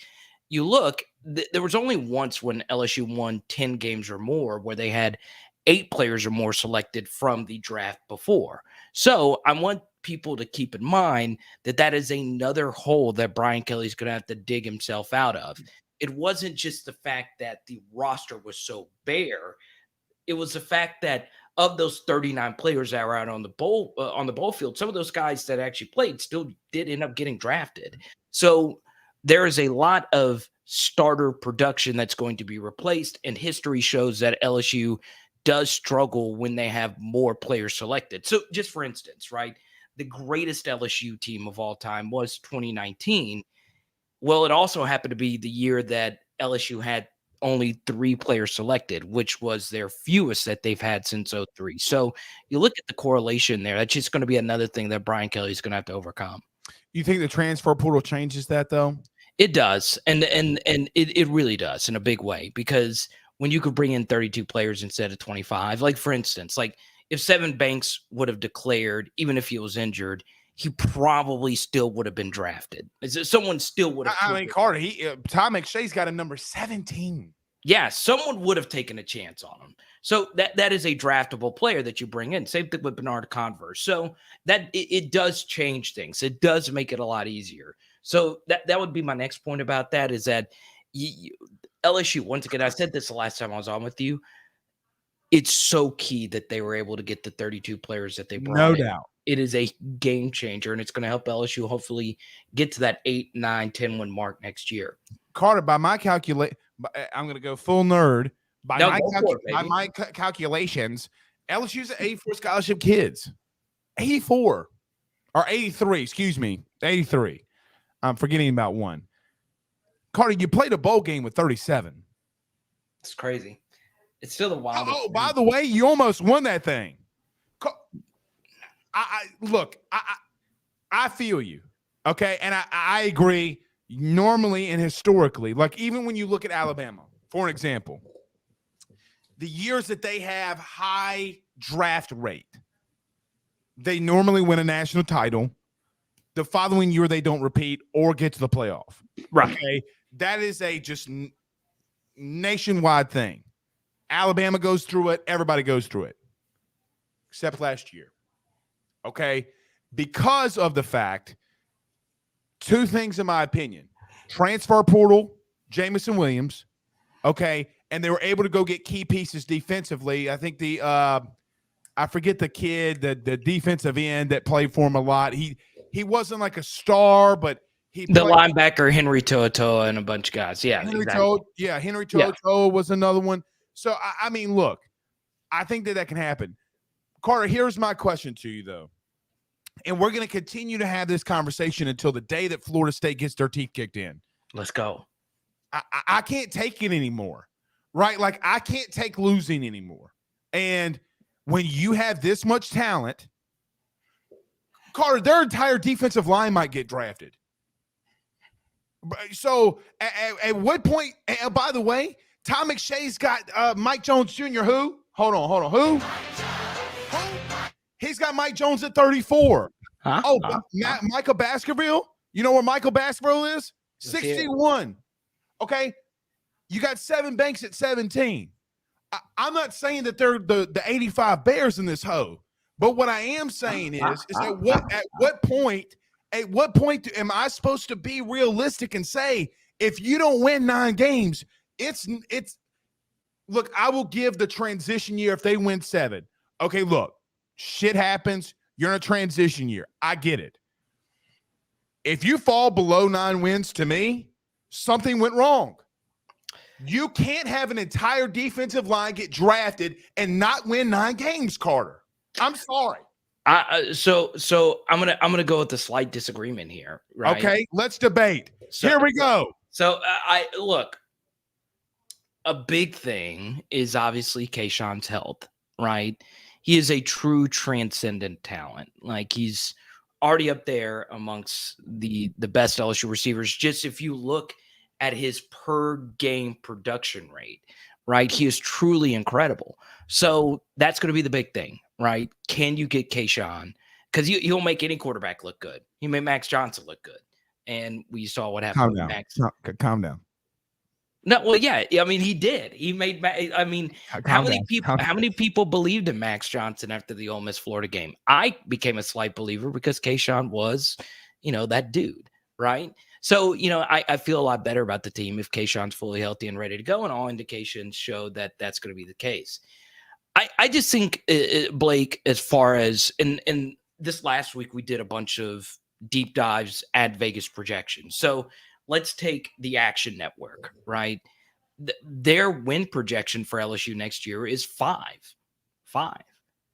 You look, there was only once when LSU won 10 games or more where they had 8 players or more selected from the draft before. So I want people to keep in mind that is another hole that Brian Kelly's going to have to dig himself out of. It wasn't just the fact that the roster was so bare. It was the fact that of those 39 players that were out on the bowl field, some of those guys that actually played still did end up getting drafted. So there is a lot of starter production that's going to be replaced, and history shows that LSU does struggle when they have more players selected. So just for instance, right, the greatest LSU team of all time was 2019. Well, it also happened to be the year that LSU had only 3 players selected, which was their fewest that they've had since 03. So you look at the correlation there. That's just going to be another thing that Brian Kelly is going to have to overcome. You think the transfer portal changes that, though? It does. And it really does in a big way, because when you could bring in 32 players instead of 25, like for instance, like if Sevyn Banks would have declared, even if he was injured, he probably still would have been drafted. Someone still would have. I mean, Carter, Tom McShay's got him number 17. Yeah, someone would have taken a chance on him. So that is a draftable player that you bring in. Same thing with Bernard Converse. So that it does change things. It does make it a lot easier. So that would be my next point about that, is that LSU, once again, I said this the last time I was on with you, it's so key that they were able to get the 32 players that they brought in. No doubt. It is a game changer, and it's going to help LSU hopefully get to that 8, 9, 10-win mark next year. Carter, by my calculate, I'm going to go full nerd. By my calculations, LSU's 84 scholarship kids. 84 or 83, excuse me, 83. I'm forgetting about one. Carter, you played a bowl game with 37. It's crazy. It's still the wildest. Oh, by the way, you almost won that thing. I feel you. Okay. And I agree. Normally and historically, like even when you look at Alabama, for an example, the years that they have high draft rate, they normally win a national title. The following year, they don't repeat or get to the playoff. Right. Okay. That is a just nationwide thing. Alabama goes through it. Everybody goes through it. Except last year. Okay. Because of the fact, 2 things in my opinion. Transfer portal, Jamison Williams. Okay. And they were able to go get key pieces defensively. I think the I forget the kid, the defensive end that played for him a lot. He wasn't like a star, but the linebacker Henry To'oTo'o and a bunch of guys. Yeah, Henry exactly. Henry To'oTo'o was another one. So I mean, look, I think that can happen. Carter, here's my question to you though, and we're going to continue to have this conversation until the day that Florida State gets their teeth kicked in. Let's go. I can't take it anymore, right? Like I can't take losing anymore. And when you have this much talent, Carter, their entire defensive line might get drafted. So at what point, and by the way, Tom McShay's got Mike Jones Jr. Who? Hold on. Who? He's got Mike Jones at 34. Michael Baskerville. You know where Michael Baskerville is? 61. Okay. You got Seven Banks at 17. I'm not saying that they're the 85 Bears in this hoe, but what I am saying is at what point am I supposed to be realistic and say if you don't win 9 games, it's look, I will give the transition year if they win 7. Okay, look, shit happens. You're in a transition year. I get it. If you fall below 9 wins, to me, something went wrong. You can't have an entire defensive line get drafted and not win 9 games, Carter. I'm sorry. So I'm gonna go with a slight disagreement here. Right? Okay, let's debate. Here we go. So I look. A big thing is obviously Kayshon's health. Right? He is a true transcendent talent. Like he's already up there amongst the best LSU receivers. Just if you look at his per game production rate, right? He is truly incredible. So that's going to be the big thing, right? Can you get Kayshon? Because he'll make any quarterback look good. He made Max Johnson look good. And we saw what happened with Max. Calm down. No, well, yeah. I mean, he did. He made. I mean, how many people believed in Max Johnson after the Ole Miss Florida game? I became a slight believer because Kayshon was, that dude, right? So, I feel a lot better about the team if Kayshon's fully healthy and ready to go, and all indications show that that's going to be the case. I just think, Blake, as far as in this last week, we did a bunch of deep dives at Vegas projections. So let's take the Action Network, right? Their win projection for LSU next year is 5.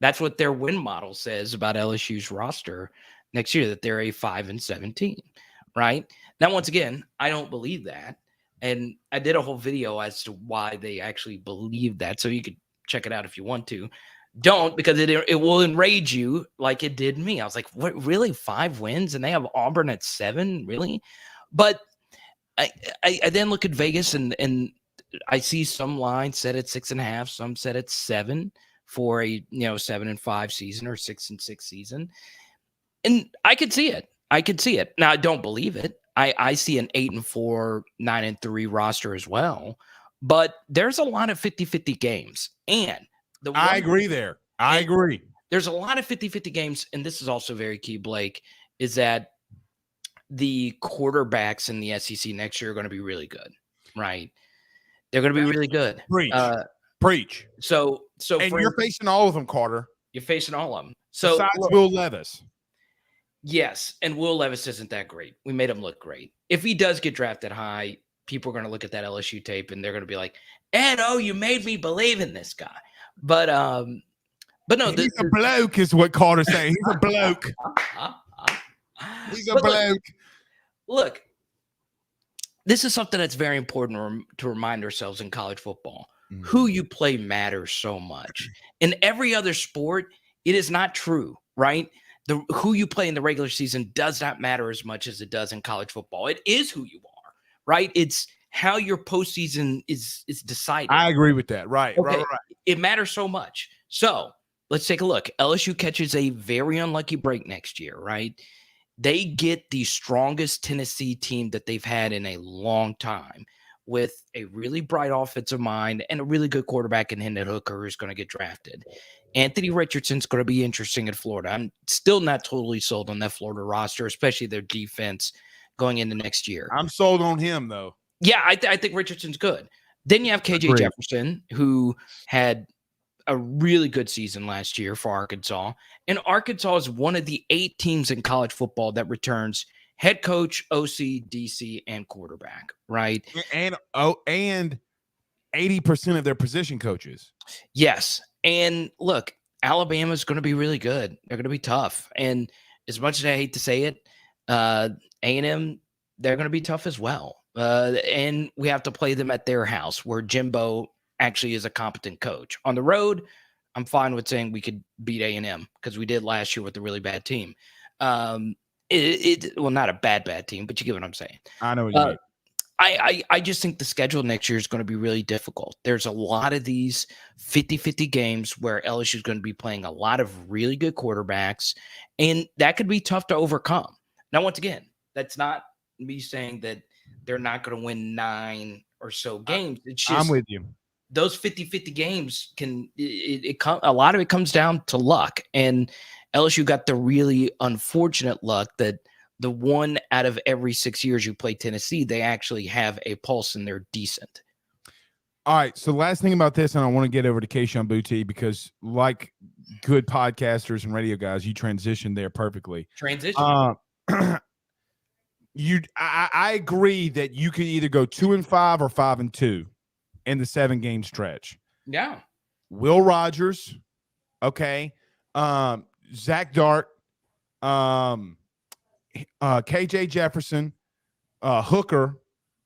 That's what their win model says about LSU's roster next year, that they're a 5-17, right? Now, once again, I don't believe that. And I did a whole video as to why they actually believe that. So you could check it out if you want to. Don't, because it will enrage you like it did me. I was like, what, really? 5 wins? And they have Auburn at 7? Really? But I then look at Vegas and I see some lines set at 6.5, some set at 7 for a 7-5 season or 6-6 season. And I could see it. Now I don't believe it. I see an 8-4, 9-3 roster as well, but there's a lot of 50-50 games. And I agree there. I agree. There's a lot of 50-50 games. And this is also very key, Blake, is that the quarterbacks in the SEC next year are going to be really good, right? They're going to be really good. Preach. So and you're facing all of them, Carter. You're facing all of them. So besides Will Levis. Yes, and Will Levis isn't that great. We made him look great. If he does get drafted high, people are going to look at that LSU tape and they're going to be like, "Ed, you made me believe in this guy." But no, he's a bloke, is what Carter's saying. He's a bloke. He's a bloke. Look, this is something that's very important to remind ourselves in college football. Mm-hmm. Who you play matters so much. In every other sport, it is not true, right? Who you play in the regular season does not matter as much as it does in college football. It is who you are, right? It's how your postseason is decided. I agree with that. Right, okay. right. It matters so much. So let's take a look. LSU catches a very unlucky break next year, right? They get the strongest Tennessee team that they've had in a long time, with a really bright offensive mind and a really good quarterback in Hendon Hooker who's going to get drafted. Anthony Richardson's going to be interesting at Florida. I'm still not totally sold on that Florida roster, especially their defense going into next year. I'm sold on him, though. Yeah, I think Richardson's good. Then you have KJ Jefferson, who had a really good season last year for Arkansas. And Arkansas is one of the 8 teams in college football that returns head coach, OC, DC, and quarterback, right? And 80% of their position coaches. Yes. And look, Alabama's going to be really good. They're going to be tough. And as much as I hate to say it, A&M, they're going to be tough as well. And we have to play them at their house where Jimbo actually is a competent coach. On the road, I'm fine with saying we could beat A&M because we did last year with a really bad team. Well, not a bad team, but you get what I'm saying. I know what you mean. I just think the schedule next year is going to be really difficult. There's a lot of these 50-50 games where LSU is going to be playing a lot of really good quarterbacks, and that could be tough to overcome. Now, once again, that's not me saying that they're not going to win 9 or so games. It's just I'm with you. Those 50-50 games a lot of it comes down to luck, and LSU got the really unfortunate luck that the 1 out of every 6 years you play Tennessee, they actually have a pulse and they're decent. All right. So last thing about this, and I want to get over to Kayshon Boutte because like good podcasters and radio guys, you transitioned there perfectly. I agree that you could either go 2-5 or 5-2 in the 7-game stretch. Yeah. Will Rogers. Okay. Zach Dart. KJ Jefferson, Hooker,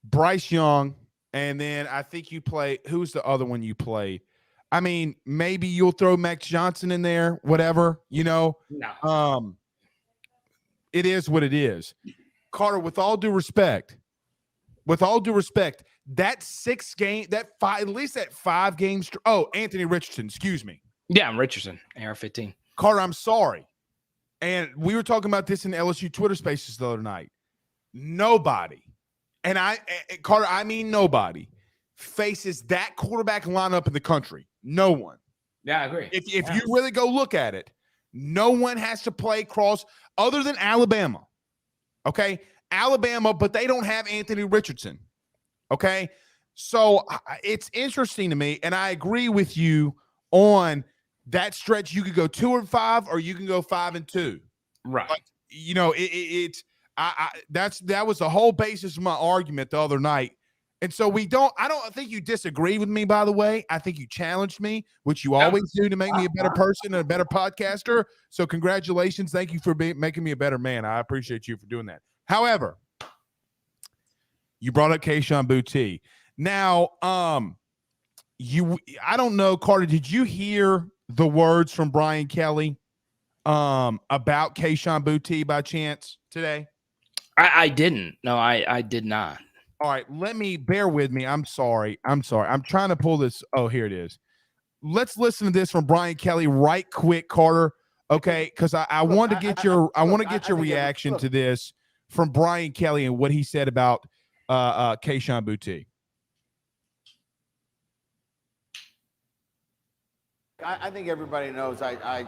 Bryce Young, and then I think you play. Who's the other one you played? I mean, maybe you'll throw Max Johnson in there, whatever, No. It is what it is. Carter, with all due respect, that 6 game, at least that 5 games. Anthony Richardson, excuse me. Yeah, I'm Richardson, AR-15. Carter, I'm sorry. And we were talking about this in LSU Twitter Spaces the other night. Nobody, Carter, I mean nobody, faces that quarterback lineup in the country. No one. Yeah, I agree. If you really go look at it, no one has to play cross other than Alabama. Okay? Alabama, but they don't have Anthony Richardson. Okay? So it's interesting to me, and I agree with you on that stretch. You could go 2-5 or you can go 5-2. Right. Like, that was the whole basis of my argument the other night. And so I don't think you disagree with me, by the way. I think you challenged me, which you always do to make me a better person and a better podcaster. So congratulations. Thank you for making me a better man. I appreciate you for doing that. However, you brought up Kayshon Boutte. Now, I don't know, Carter, did you hear the words from Brian Kelly about Kayshon Boutte by chance today? I didn't. No, I did not. All right, bear with me. I'm sorry. I'm trying to pull this. Oh, here it is. Let's listen to this from Brian Kelly right quick, Carter. Okay, because I want to get your reaction to this from Brian Kelly and what he said about Kayshon Boutte. I think everybody knows I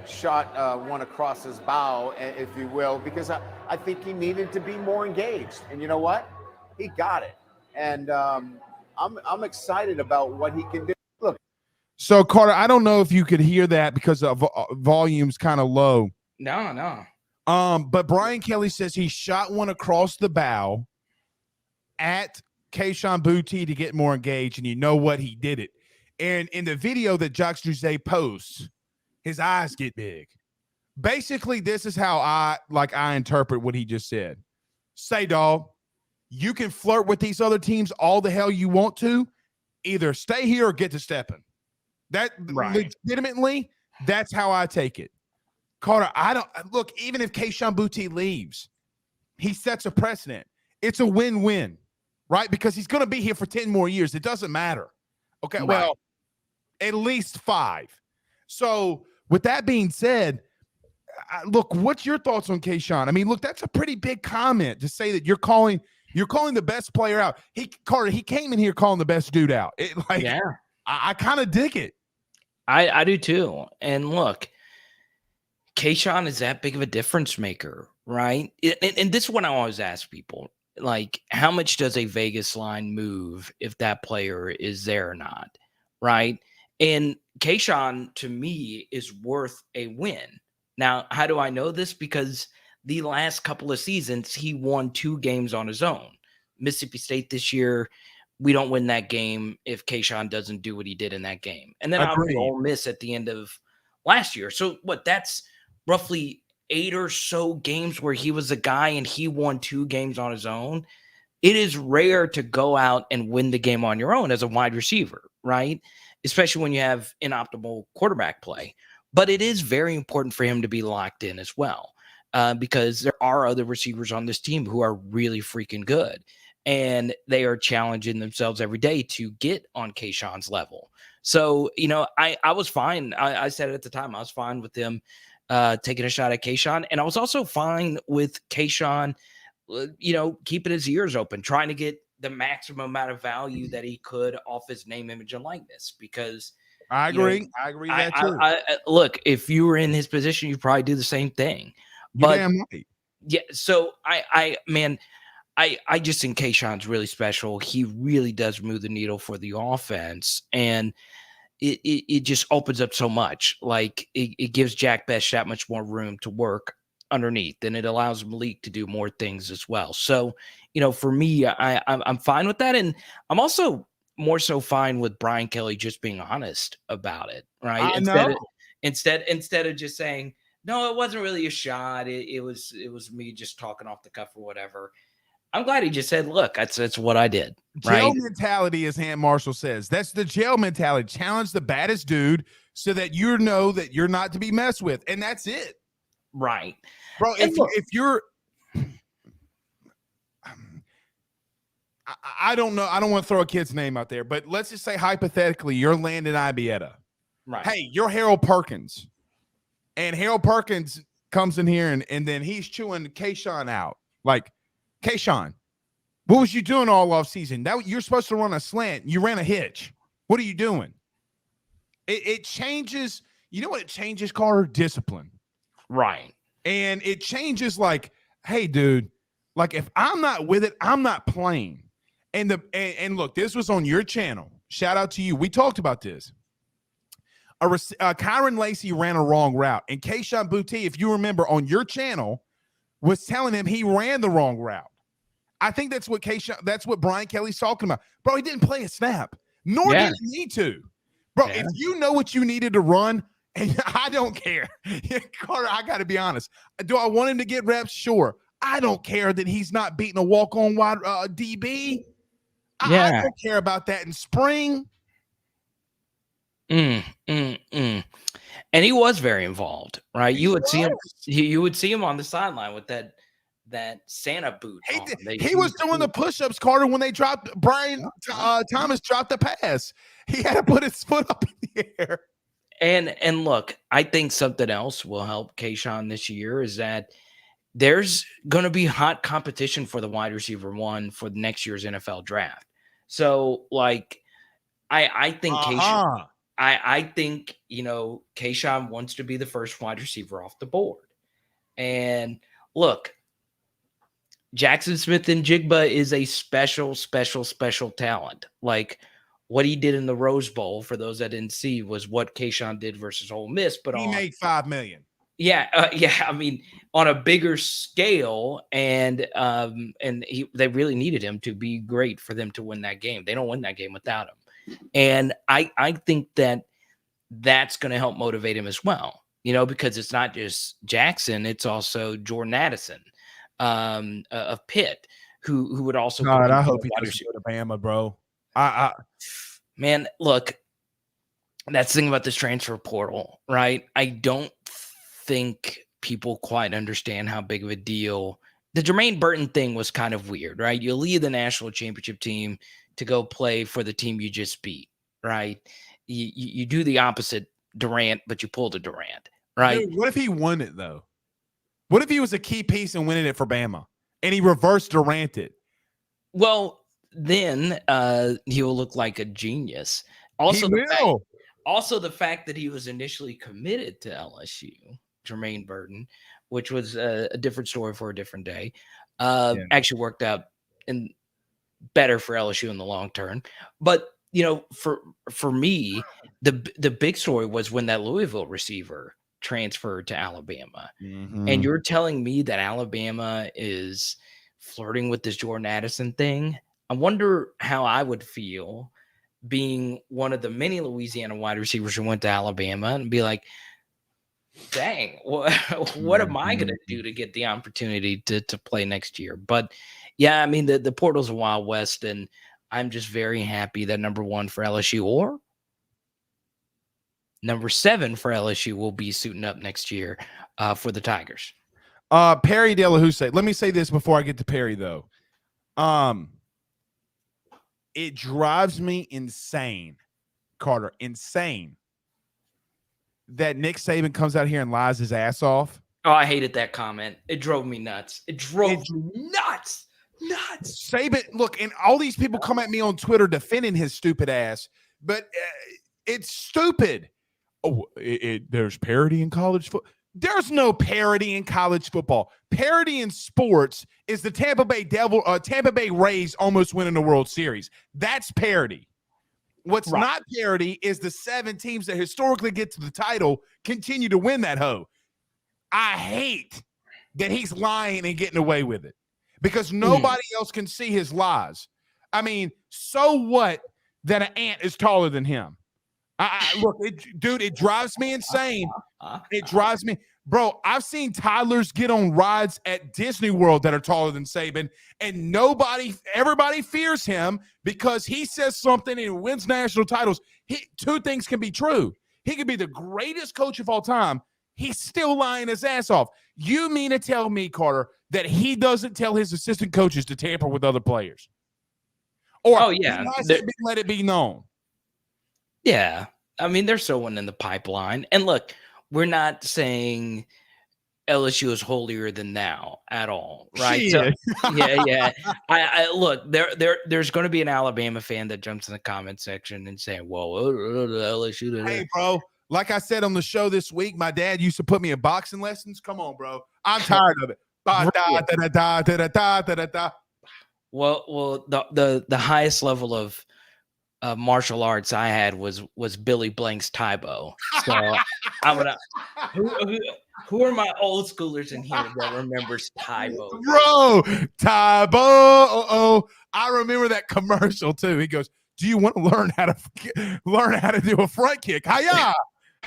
shot one across his bow, if you will, because I think he needed to be more engaged. And you know what? He got it. And I'm excited about what he can do. Look. So, Carter, I don't know if you could hear that because the volume's kind of low. No. But Brian Kelly says he shot one across the bow at Kayshon Boutte to get more engaged. And you know what? He did it. And in the video that Jacques Doucet posts, his eyes get big. Basically, this is how I interpret what he just said. Say, dog, you can flirt with these other teams all the hell you want to. Either stay here or get to stepping. That legitimately, that's how I take it. Carter, even if Kayshon Boutte leaves, he sets a precedent. It's a win-win, right? Because he's going to be here for 10 more years. It doesn't matter. Okay, right. Well, at least 5. So with that being said, look, what's your thoughts on Kayshon? I mean, look, that's a pretty big comment to say that you're calling the best player out. Carter, he came in here calling the best dude out. I kind of dig it. I do too. And look, Kayshon is that big of a difference maker, right? And this is what I always ask people. Like, how much does a Vegas line move if that player is there or not, right? And Kayshon, to me, is worth a win. Now, how do I know this? Because the last couple of seasons, he won 2 games on his own. Mississippi State this year, we don't win that game if Kayshon doesn't do what he did in that game. And then obviously Agreed. Ole Miss at the end of last year. So that's roughly 8 or so games where he was a guy and he won 2 games on his own. It is rare to go out and win the game on your own as a wide receiver, right? Especially when you have inoptimal quarterback play. But it is very important for him to be locked in as well, because there are other receivers on this team who are really freaking good, and they are challenging themselves every day to get on Kayshon's level. So, I was fine. I said it at the time. I was fine with them taking a shot at Kayshon, and I was also fine with Kayshon keeping his ears open, trying to get the maximum amount of value that he could off his name, image, and likeness. Because I agree. I agree that too. Look, if you were in his position, you'd probably do the same thing. You're But damn right. yeah, so I just think Kayshon's really special. He really does move the needle for the offense, and it just opens up so much. Like it gives Jack Best that much more room to work underneath, and it allows Malik to do more things as well. So, for me, I'm fine with that, and I'm also more so fine with Brian Kelly just being honest about it, right? Instead of just saying, no, it wasn't really a shot. It was me just talking off the cuff or whatever. I'm glad he just said, look, that's what I did. Right? Jail mentality, as Ham Marshall says. That's the jail mentality. Challenge the baddest dude so that you know that you're not to be messed with. And that's it. Right. Bro, if you're I don't know. I don't want to throw a kid's name out there, but let's just say hypothetically you're Landon Ibieta. Right. Hey, you're Harold Perkins. And Harold Perkins comes in here and then he's chewing Kayshon out. Like, Kayshon, what was you doing all off season? That you're supposed to run a slant. You ran a hitch. What are you doing? It changes. You know what it changes, Carter? Discipline. Right. And it changes like, hey, dude, like if I'm not with it, I'm not playing. And look, this was on your channel. Shout out to you. We talked about this. Kyron Lacey ran a wrong route. And Kayshon Boutte, if you remember on your channel, was telling him he ran the wrong route. I think that's what Brian Kelly's talking about. Bro, he didn't play a snap, nor did he need to. Bro, if you know what you needed to run, and I don't care. Carter, I got to be honest. Do I want him to get reps? Sure. I don't care that he's not beating a walk-on wide DB. I don't care about that in spring. And he was very involved, right? You would see him on the sideline with that Santa boot. He was doing the push-ups, Carter, when they dropped Thomas dropped the pass. He had to put his foot up in the air. And look, I think something else will help Kayshon this year is that there's going to be hot competition for the wide receiver 1 for the next year's NFL draft. So, like, I think Kayshon, I think, Kayshon wants to be the first wide receiver off the board. And look, Jackson Smith-Njigba is a special, special, special talent. Like, what he did in the Rose Bowl, for those that didn't see, was what Kayshon did versus Ole Miss. But he made $5 million. Yeah. I mean, on a bigger scale, and they really needed him to be great for them to win that game. They don't win that game without him. And I think that's going to help motivate him as well, because it's not just Jackson, it's also Jordan Addison of Pitt, who would also. God, I hope he doesn't go to Bama, bro. Man, look, that's the thing about this transfer portal, right? I don't think people quite understand how big of a deal the Jermaine Burton thing was. Kind of weird, right? You leave the national championship team to go play for the team you just beat, right? You do the opposite Durant, but you pulled a Durant, right? Dude, what if he won it though? What if he was a key piece in winning it for Bama and he reversed Durant it? Well, then he will look like a genius. Also, the fact that he was initially committed to LSU, Jermaine Burton, which was a different story for a different day, actually worked out better for LSU in the long term. But for me, the big story was when that Louisville receiver transferred to Alabama. Mm-hmm. And you're telling me that Alabama is flirting with this Jordan Addison thing? I wonder how I would feel being one of the many Louisiana wide receivers who went to Alabama and be like, dang, what am I going to do to get the opportunity to play next year? But yeah, I mean, the portal's a Wild West, and I'm just very happy that number 1 for LSU or number 7 for LSU will be suiting up next year for the Tigers. Perry De La Houssaye. Let me say this before I get to Perry, though. It drives me insane, Carter, insane, that Nick Saban comes out here and lies his ass off. Oh, I hated that comment. It drove me nuts. It drove me nuts. Saban, look, and all these people come at me on Twitter defending his stupid ass, but it's stupid. Oh, there's parity in college football. There's no parity in college football. Parity in sports is the Tampa Bay Rays almost winning the World Series. That's parity. What's not parity is the 7 teams that historically get to the title continue to win that hoe. I hate that he's lying and getting away with it because nobody else can see his lies. I mean, so what that an ant is taller than him? Look, it drives me insane. It drives me. Bro, I've seen toddlers get on rides at Disney World that are taller than Saban, and everybody fears him because he says something and wins national titles. 2 things can be true. He could be the greatest coach of all time. He's still lying his ass off. You mean to tell me, Carter, that he doesn't tell his assistant coaches to tamper with other players? Or he hasn't let it be known? Yeah. I mean, there's someone in the pipeline. And look, we're not saying LSU is holier than thou at all, right? So, yeah. I look, there's going to be an Alabama fan that jumps in the comment section and saying, "Whoa, LSU." Hey, bro, like I said on the show this week, my dad used to put me in boxing lessons. Come on, bro, I'm tired of it. Well, the highest level of martial arts I had was Billy Blank's Taibo. So I'm gonna. Who are my old schoolers in here that remembers Taibo? Bro, Taibo. I remember that commercial too. He goes, "Do you want to learn how to do a front kick?" Hiya!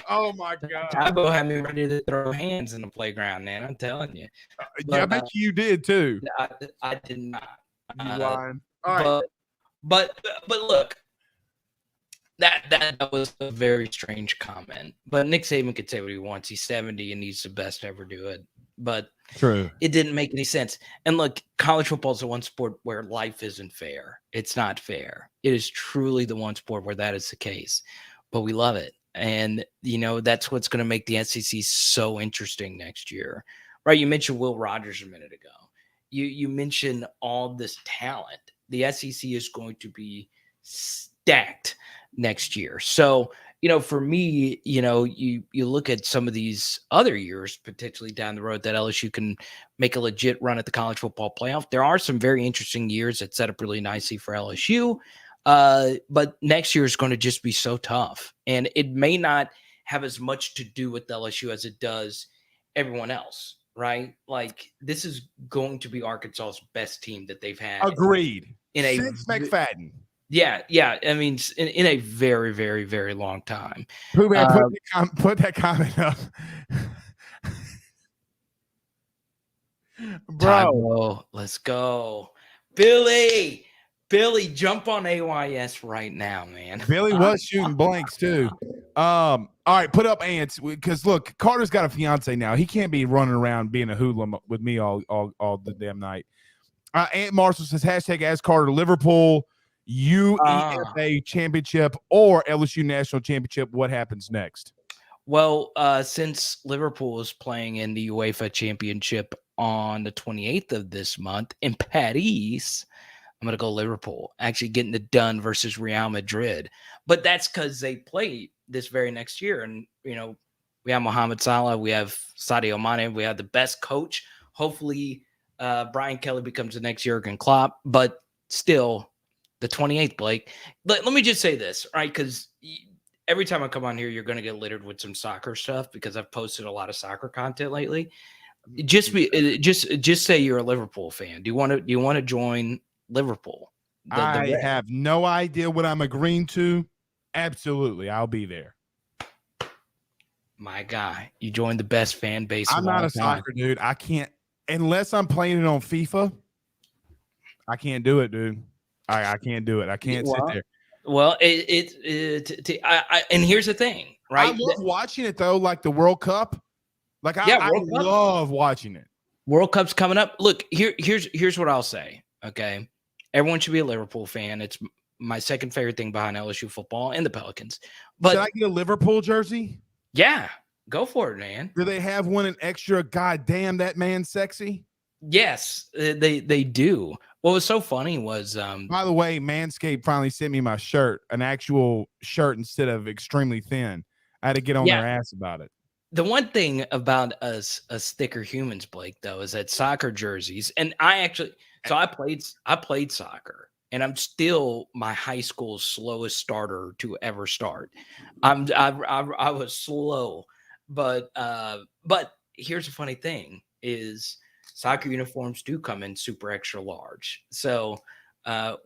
Oh my God. Taibo had me ready to throw hands in the playground, man. I'm telling you. I bet you did too. I did not. You lying. All right. But look. That was a very strange comment. But Nick Saban could say what he wants. He's 70 and he's the best to ever do it. But true, it didn't make any sense. And look, college football is the one sport where life isn't fair. It's not fair. It is truly the one sport where that is the case. But we love it. And, that's what's going to make the SEC so interesting next year. Right? You mentioned Will Rogers a minute ago. You mentioned all this talent. The SEC is going to be stacked next year. So, for me, you look at some of these other years potentially down the road that LSU can make a legit run at the college football playoff. There are some very interesting years that set up really nicely for LSU. But next year is going to just be so tough. And it may not have as much to do with LSU as it does everyone else, right? Like, this is going to be Arkansas's best team that they've had. Agreed. Since McFadden. Yeah. I mean, in a very, very, very long time. Put that comment up. Bro. Let's go. Billy, jump on AYS right now, man. Billy was shooting blanks too. All right, put up ants because look, Carter's got a fiance now. He can't be running around being a hoodlum with me all the damn night. Ant Marshall says #Ask Carter Liverpool UEFA championship or LSU national championship. What happens next? Well, since Liverpool is playing in the UEFA championship on the 28th of this month in Paris, I'm going to go Liverpool, actually getting it done versus Real Madrid. But that's because they play this very next year. And, we have Mohamed Salah, we have Sadio Mane, we have the best coach. Hopefully, Brian Kelly becomes the next Jurgen Klopp. But still, the 28th, Blake. Let me just say this, right? Because every time I come on here, you're going to get littered with some soccer stuff because I've posted a lot of soccer content lately. Just say you're a Liverpool fan. Do you want to join Liverpool? I have no idea what I'm agreeing to. Absolutely, I'll be there. My guy, you joined the best fan base. I'm not a soccer dude. I can't unless I'm playing it on FIFA. I can't do it, dude. I can't do it. I can't sit there. Well, and here's the thing, right? I love watching it though, like the World Cup. Like I love watching it. World Cup's coming up. Look, here's what I'll say. Okay, everyone should be a Liverpool fan. It's my second favorite thing behind LSU football and the Pelicans. But should I get a Liverpool jersey? Yeah, go for it, man. Do they have one an extra? God damn, that man's sexy. Yes, they do. What was so funny was, by the way, Manscaped finally sent me my shirt, an actual shirt instead of extremely thin. I had to get on their ass about it. The one thing about us thicker humans, Blake, though, is that soccer jerseys, and I played soccer, and I'm still my high school's slowest starter to ever start. I was slow, but here's the funny thing is soccer uniforms do come in super extra large. So I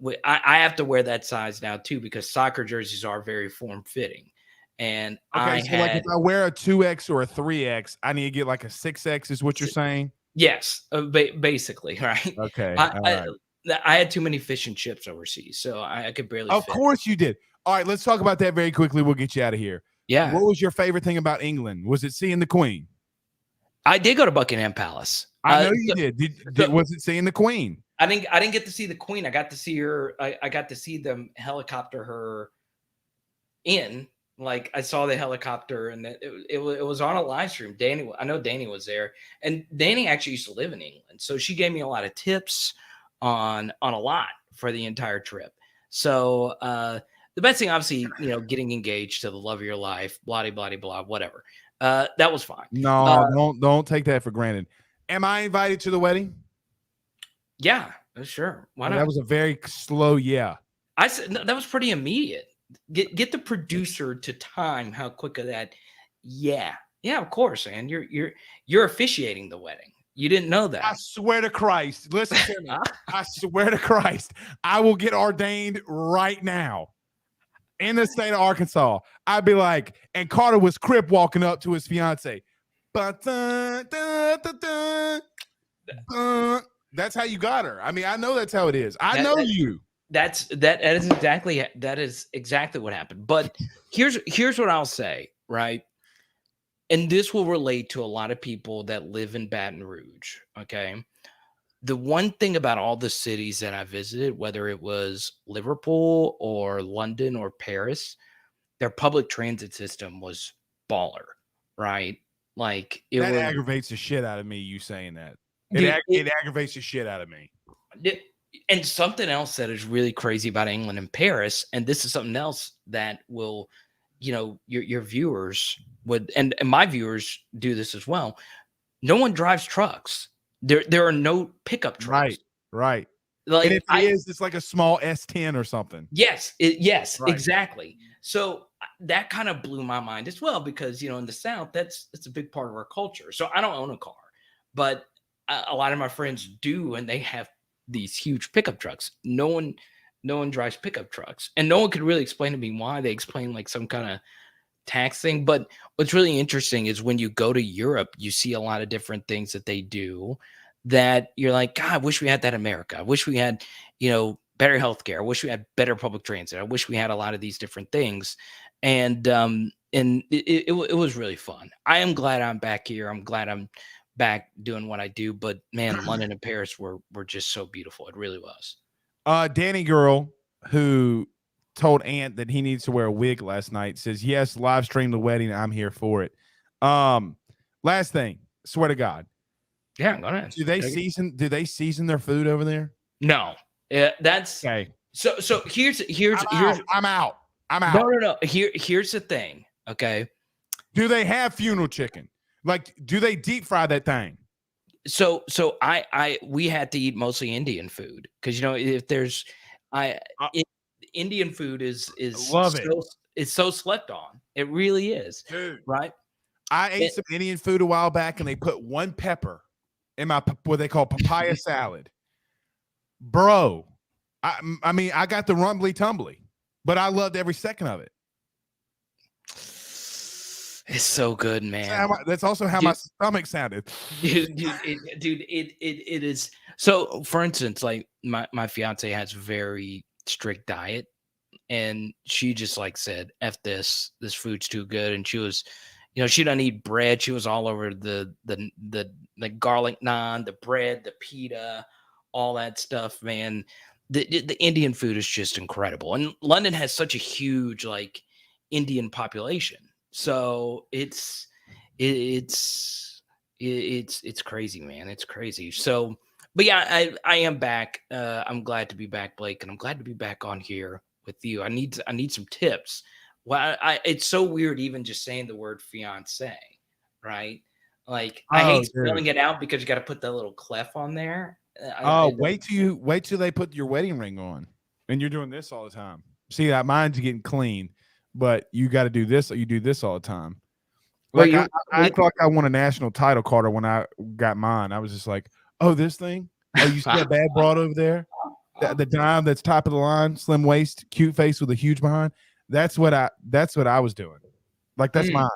have to wear that size now too, because soccer jerseys are very form fitting. And like if I wear a 2X or a 3X, I need to get like a 6X is what you're saying? Yes, basically, right? Okay. I had too many fish and chips overseas, so I could barely Of course you did. All right, let's talk about that very quickly. We'll get you out of here. Yeah. What was your favorite thing about England? Was it seeing the Queen? I did go to Buckingham Palace. I know you did. Was it seeing the Queen? I didn't get to see the Queen. I got to see her. I got to see them helicopter her in. Like I saw the helicopter, and it was on a live stream. I know Danny was there, and Danny actually used to live in England, so she gave me a lot of tips on a lot for the entire trip. So the best thing, obviously, getting engaged to the love of your life, blah blah blah blah, whatever. That was fine. No, don't take that for granted. Am I invited to the wedding? Yeah, sure. Why not? That was a very slow yeah. I said no, that was pretty immediate. Get the producer to time how quick of that. Yeah, of course, man. You're officiating the wedding. You didn't know that. I swear to Christ. Listen to me. I swear to Christ, I will get ordained right now in the state of Arkansas. I'd be like, and Carter was crip walking up to his fiance. That's how you got her. I mean, I know that's how it is. I know you. That is exactly what happened. But here's what I'll say, right? And this will relate to a lot of people that live in Baton Rouge. Okay. The one thing about all the cities that I visited, whether it was Liverpool or London or Paris, their public transit system was baller, right? Like that aggravates the shit out of me. You saying that it aggravates the shit out of me. And something else that is really crazy about England and Paris, and this is something else that will, your viewers would, and my viewers do this as well. No one drives trucks. There are no pickup trucks. Right. Like, and if it is, it's like a small S10 or something. Yes, exactly. So that kind of blew my mind as well, because in the South, that's a big part of our culture. So I don't own a car, but a lot of my friends do, and they have these huge pickup trucks. No one drives pickup trucks, and no one could really explain to me why. They explain like some kind of tax thing. But what's really interesting is when you go to Europe, you see a lot of different things that they do that you're like, God, I wish we had that in America. I wish we had, better healthcare. I wish we had better public transit. I wish we had a lot of these different things. And it was really fun. I am glad I'm back here. I'm glad I'm back doing what I do, but man, London and Paris were just so beautiful. It really was. Danny girl who told Ant that he needs to wear a wig last night says, yes, live stream the wedding. I'm here for it. Last thing, swear to God. Yeah, go ahead. Do they season their food over there? No. That's okay. So here's I'm out. No. Here's the thing. Okay. Do they have funeral chicken? Like, do they deep fry that thing? So we had to eat mostly Indian food because if there's Indian food is Love it. it's so slept on. It really is, Dude. right? I ate some Indian food a while back, and they put one pepper in my what they call papaya salad. Bro, I mean, I got the rumbly tumbly, but I loved every second of it. It's so good, man. That's also how my stomach sounded. Dude, it is. So, for instance, like my fiance has a very strict diet, and she just like said, "F this food's too good." And she was, she doesn't eat bread. She was all over the garlic naan, the bread, the pita, all that stuff, man. The Indian food is just incredible, and London has such a huge like Indian population, so it's crazy, man. It's crazy. So, but yeah, I am back. I'm glad to be back, Blake, and I'm glad to be back on here with you. I need some tips. Well, it's so weird even just saying the word fiance, right? Like I hate spelling it out because you got to put that little clef on there. Wait till they put your wedding ring on, and you're doing this all the time. See, that mine's getting clean, but you got to do this. You do this all the time. Like I act like I won a national title, Carter, when I got mine. I was just like, "Oh, this thing? Oh, you see that bad broad over there? The dime that's top of the line, slim waist, cute face with a huge behind. That's what I was doing. Like that's mine.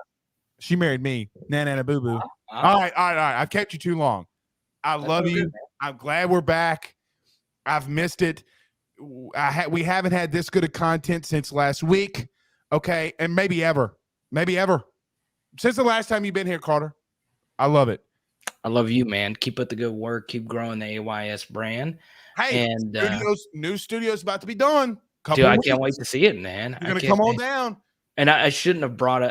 She married me. Nana boo boo. All right. I've kept you too long. I love you. Good, I'm glad we're back. I've missed it. We haven't had this good of content since last week. Okay, and maybe ever. Since the last time you've been here, Carter. I love it. I love you, man. Keep up the good work. Keep growing the AYS brand. Hey, and new studios about to be done. Dude, I can't wait to see it, man. You're gonna come on down. And I shouldn't have brought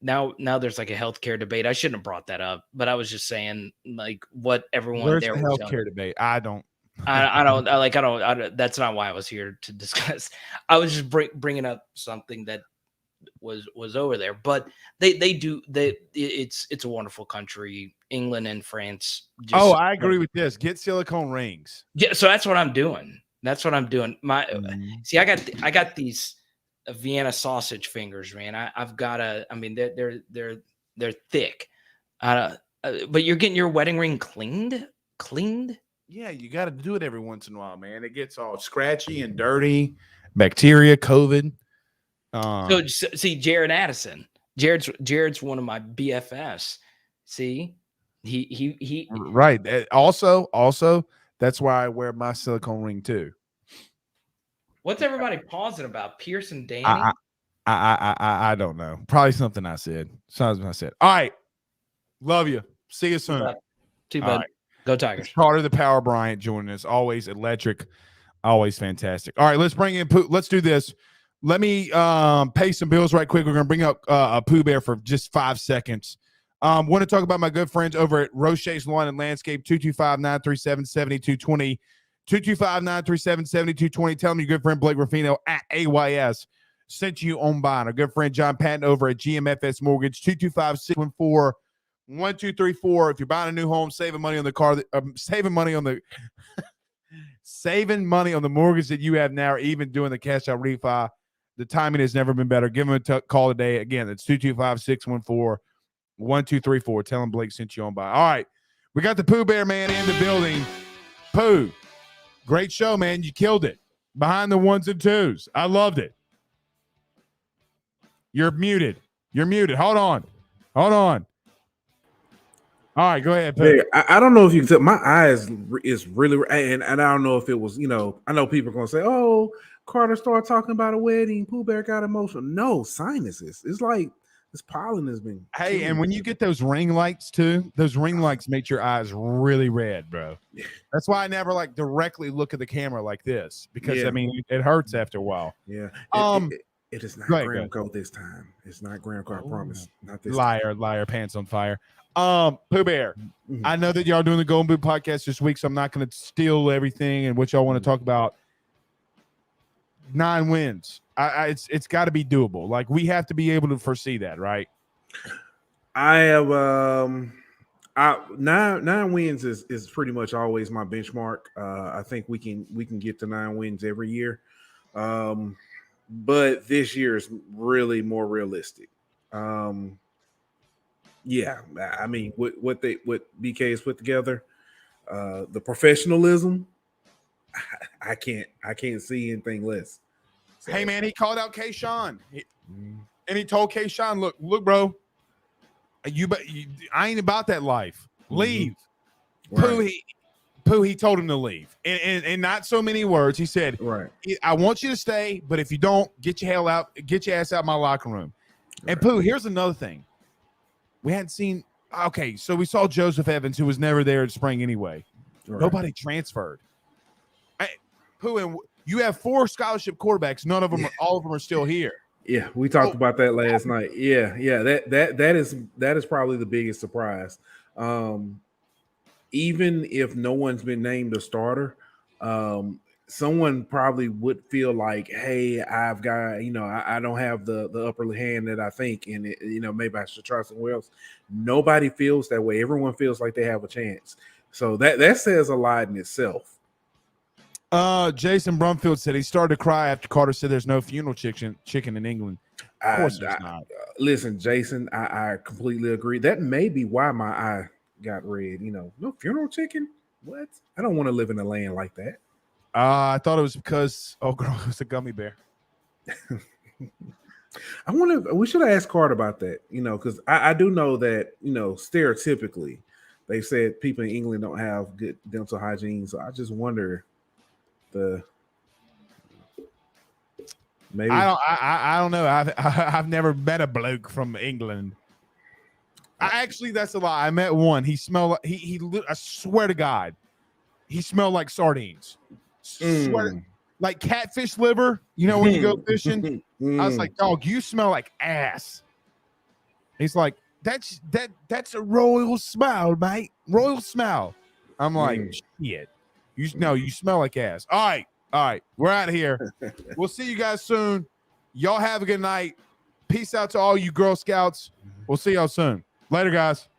now there's like a healthcare debate. I shouldn't have brought that up, but I was just saying like what everyone Where's there the was healthcare debate. I don't. That's not why I was here to discuss. I was just bringing up something that was over there, but it's a wonderful country. England and France. I agree with this. Get silicone rings. Yeah, so that's what I'm doing. See, I got these Vienna sausage fingers, man. I've got they're thick. But you're getting your wedding ring cleaned. Yeah, you got to do it every once in a while, man. It gets all scratchy and dirty, bacteria, COVID. So see, Jared Addison. Jared's one of my BFFs. See, he right. Also, that's why I wear my silicone ring too. What's everybody pausing about? Pierce and Danny? I don't know. Probably something I said. Something I said. All right. Love you. See you soon. Too bad. Right. Go Tigers. Carter the Power Bryant joining us. Always electric. Always fantastic. All right, let's bring in Pooh. Let's do this. Let me pay some bills right quick. We're going to bring up a Pooh Bear for just 5 seconds. Want to talk about my good friends over at Roche's Lawn and Landscape, 225-937-7220. 225-937-7220. Tell them your good friend Blake Ruffino at AYS sent you on by. Our good friend John Patton over at GMFS Mortgage, 225-614-1234. If you're buying a new home, saving money on the car, saving money on the mortgage that you have now, or even doing the cash out refi, the timing has never been better. Give them a call today. Again, it's 225-614-1234. Tell them Blake sent you on by. All right, we got the Pooh Bear man in the building. Pooh, great show, man. You killed it. Behind the ones and twos. I loved it. You're muted. Hold on. All right, go ahead, Pooh. Hey, I don't know if you can tell. My eyes is really, and I don't know if it was, I know people are going to say, oh, Carter started talking about a wedding. Pooh Bear got emotional. No, sinuses. It's like this pollen has been. Hey, and when you get those ring lights too, those ring lights make your eyes really red, bro. That's why I never like directly look at the camera like this, because I mean it hurts after a while. Yeah. It is not Graham Code this time. It's not Graham Code, I promise. Not this liar, pants on fire. Pooh Bear, I know that y'all doing the Golden Boot podcast this week, so I'm not going to steal everything and what y'all want to talk about. 9 wins. It's got to be doable. Like, we have to be able to foresee that, right? I have 9 wins is pretty much always my benchmark. I think we can get to 9 wins every year. But this year is really more realistic. Yeah, I mean, what BK has put together, the professionalism, I can't see anything less. So, Hey man, he called out Kayshon, and he told Kayshon, "Look, bro, I ain't about that life. Leave." Right. Pooh, he told him to leave, and not so many words. He said, Right. "I want you to stay, but if you don't, get your ass out of my locker room." And Right. Pooh, here's another thing: we hadn't seen. Okay, so we saw Joseph Evans, who was never there at spring anyway. Right. Nobody transferred. Pooh, and you have 4 scholarship quarterbacks. None of them, all of them, are still here. Yeah, we talked about that last night. Yeah, that is probably the biggest surprise. Even if no one's been named a starter, someone probably would feel like, hey, I've got, I don't have the upper hand that I think, and maybe I should try somewhere else. Nobody feels that way. Everyone feels like they have a chance. So that says a lot in itself. Jason Brumfield said he started to cry after Carter said there's no funeral chicken in England. Of course there's not. Listen, Jason, I completely agree. That may be why my eye got red. No funeral chicken? What? I don't want to live in a land like that. I thought it was because it was a gummy bear. We should have asked Carter about that, because I do know that, stereotypically, they said people in England don't have good dental hygiene. So I just wonder maybe I don't know. I've never met a bloke from England. That's a lie. I met one. He smelled like he I swear to God, he smelled like sardines. Like catfish liver. When you go fishing. I was like, dog, you smell like ass. He's like, that's a royal smell, mate. Royal smell. I'm like, shit. You smell like ass. All right. We're out of here. We'll see you guys soon. Y'all have a good night. Peace out to all you Girl Scouts. We'll see y'all soon. Later, guys.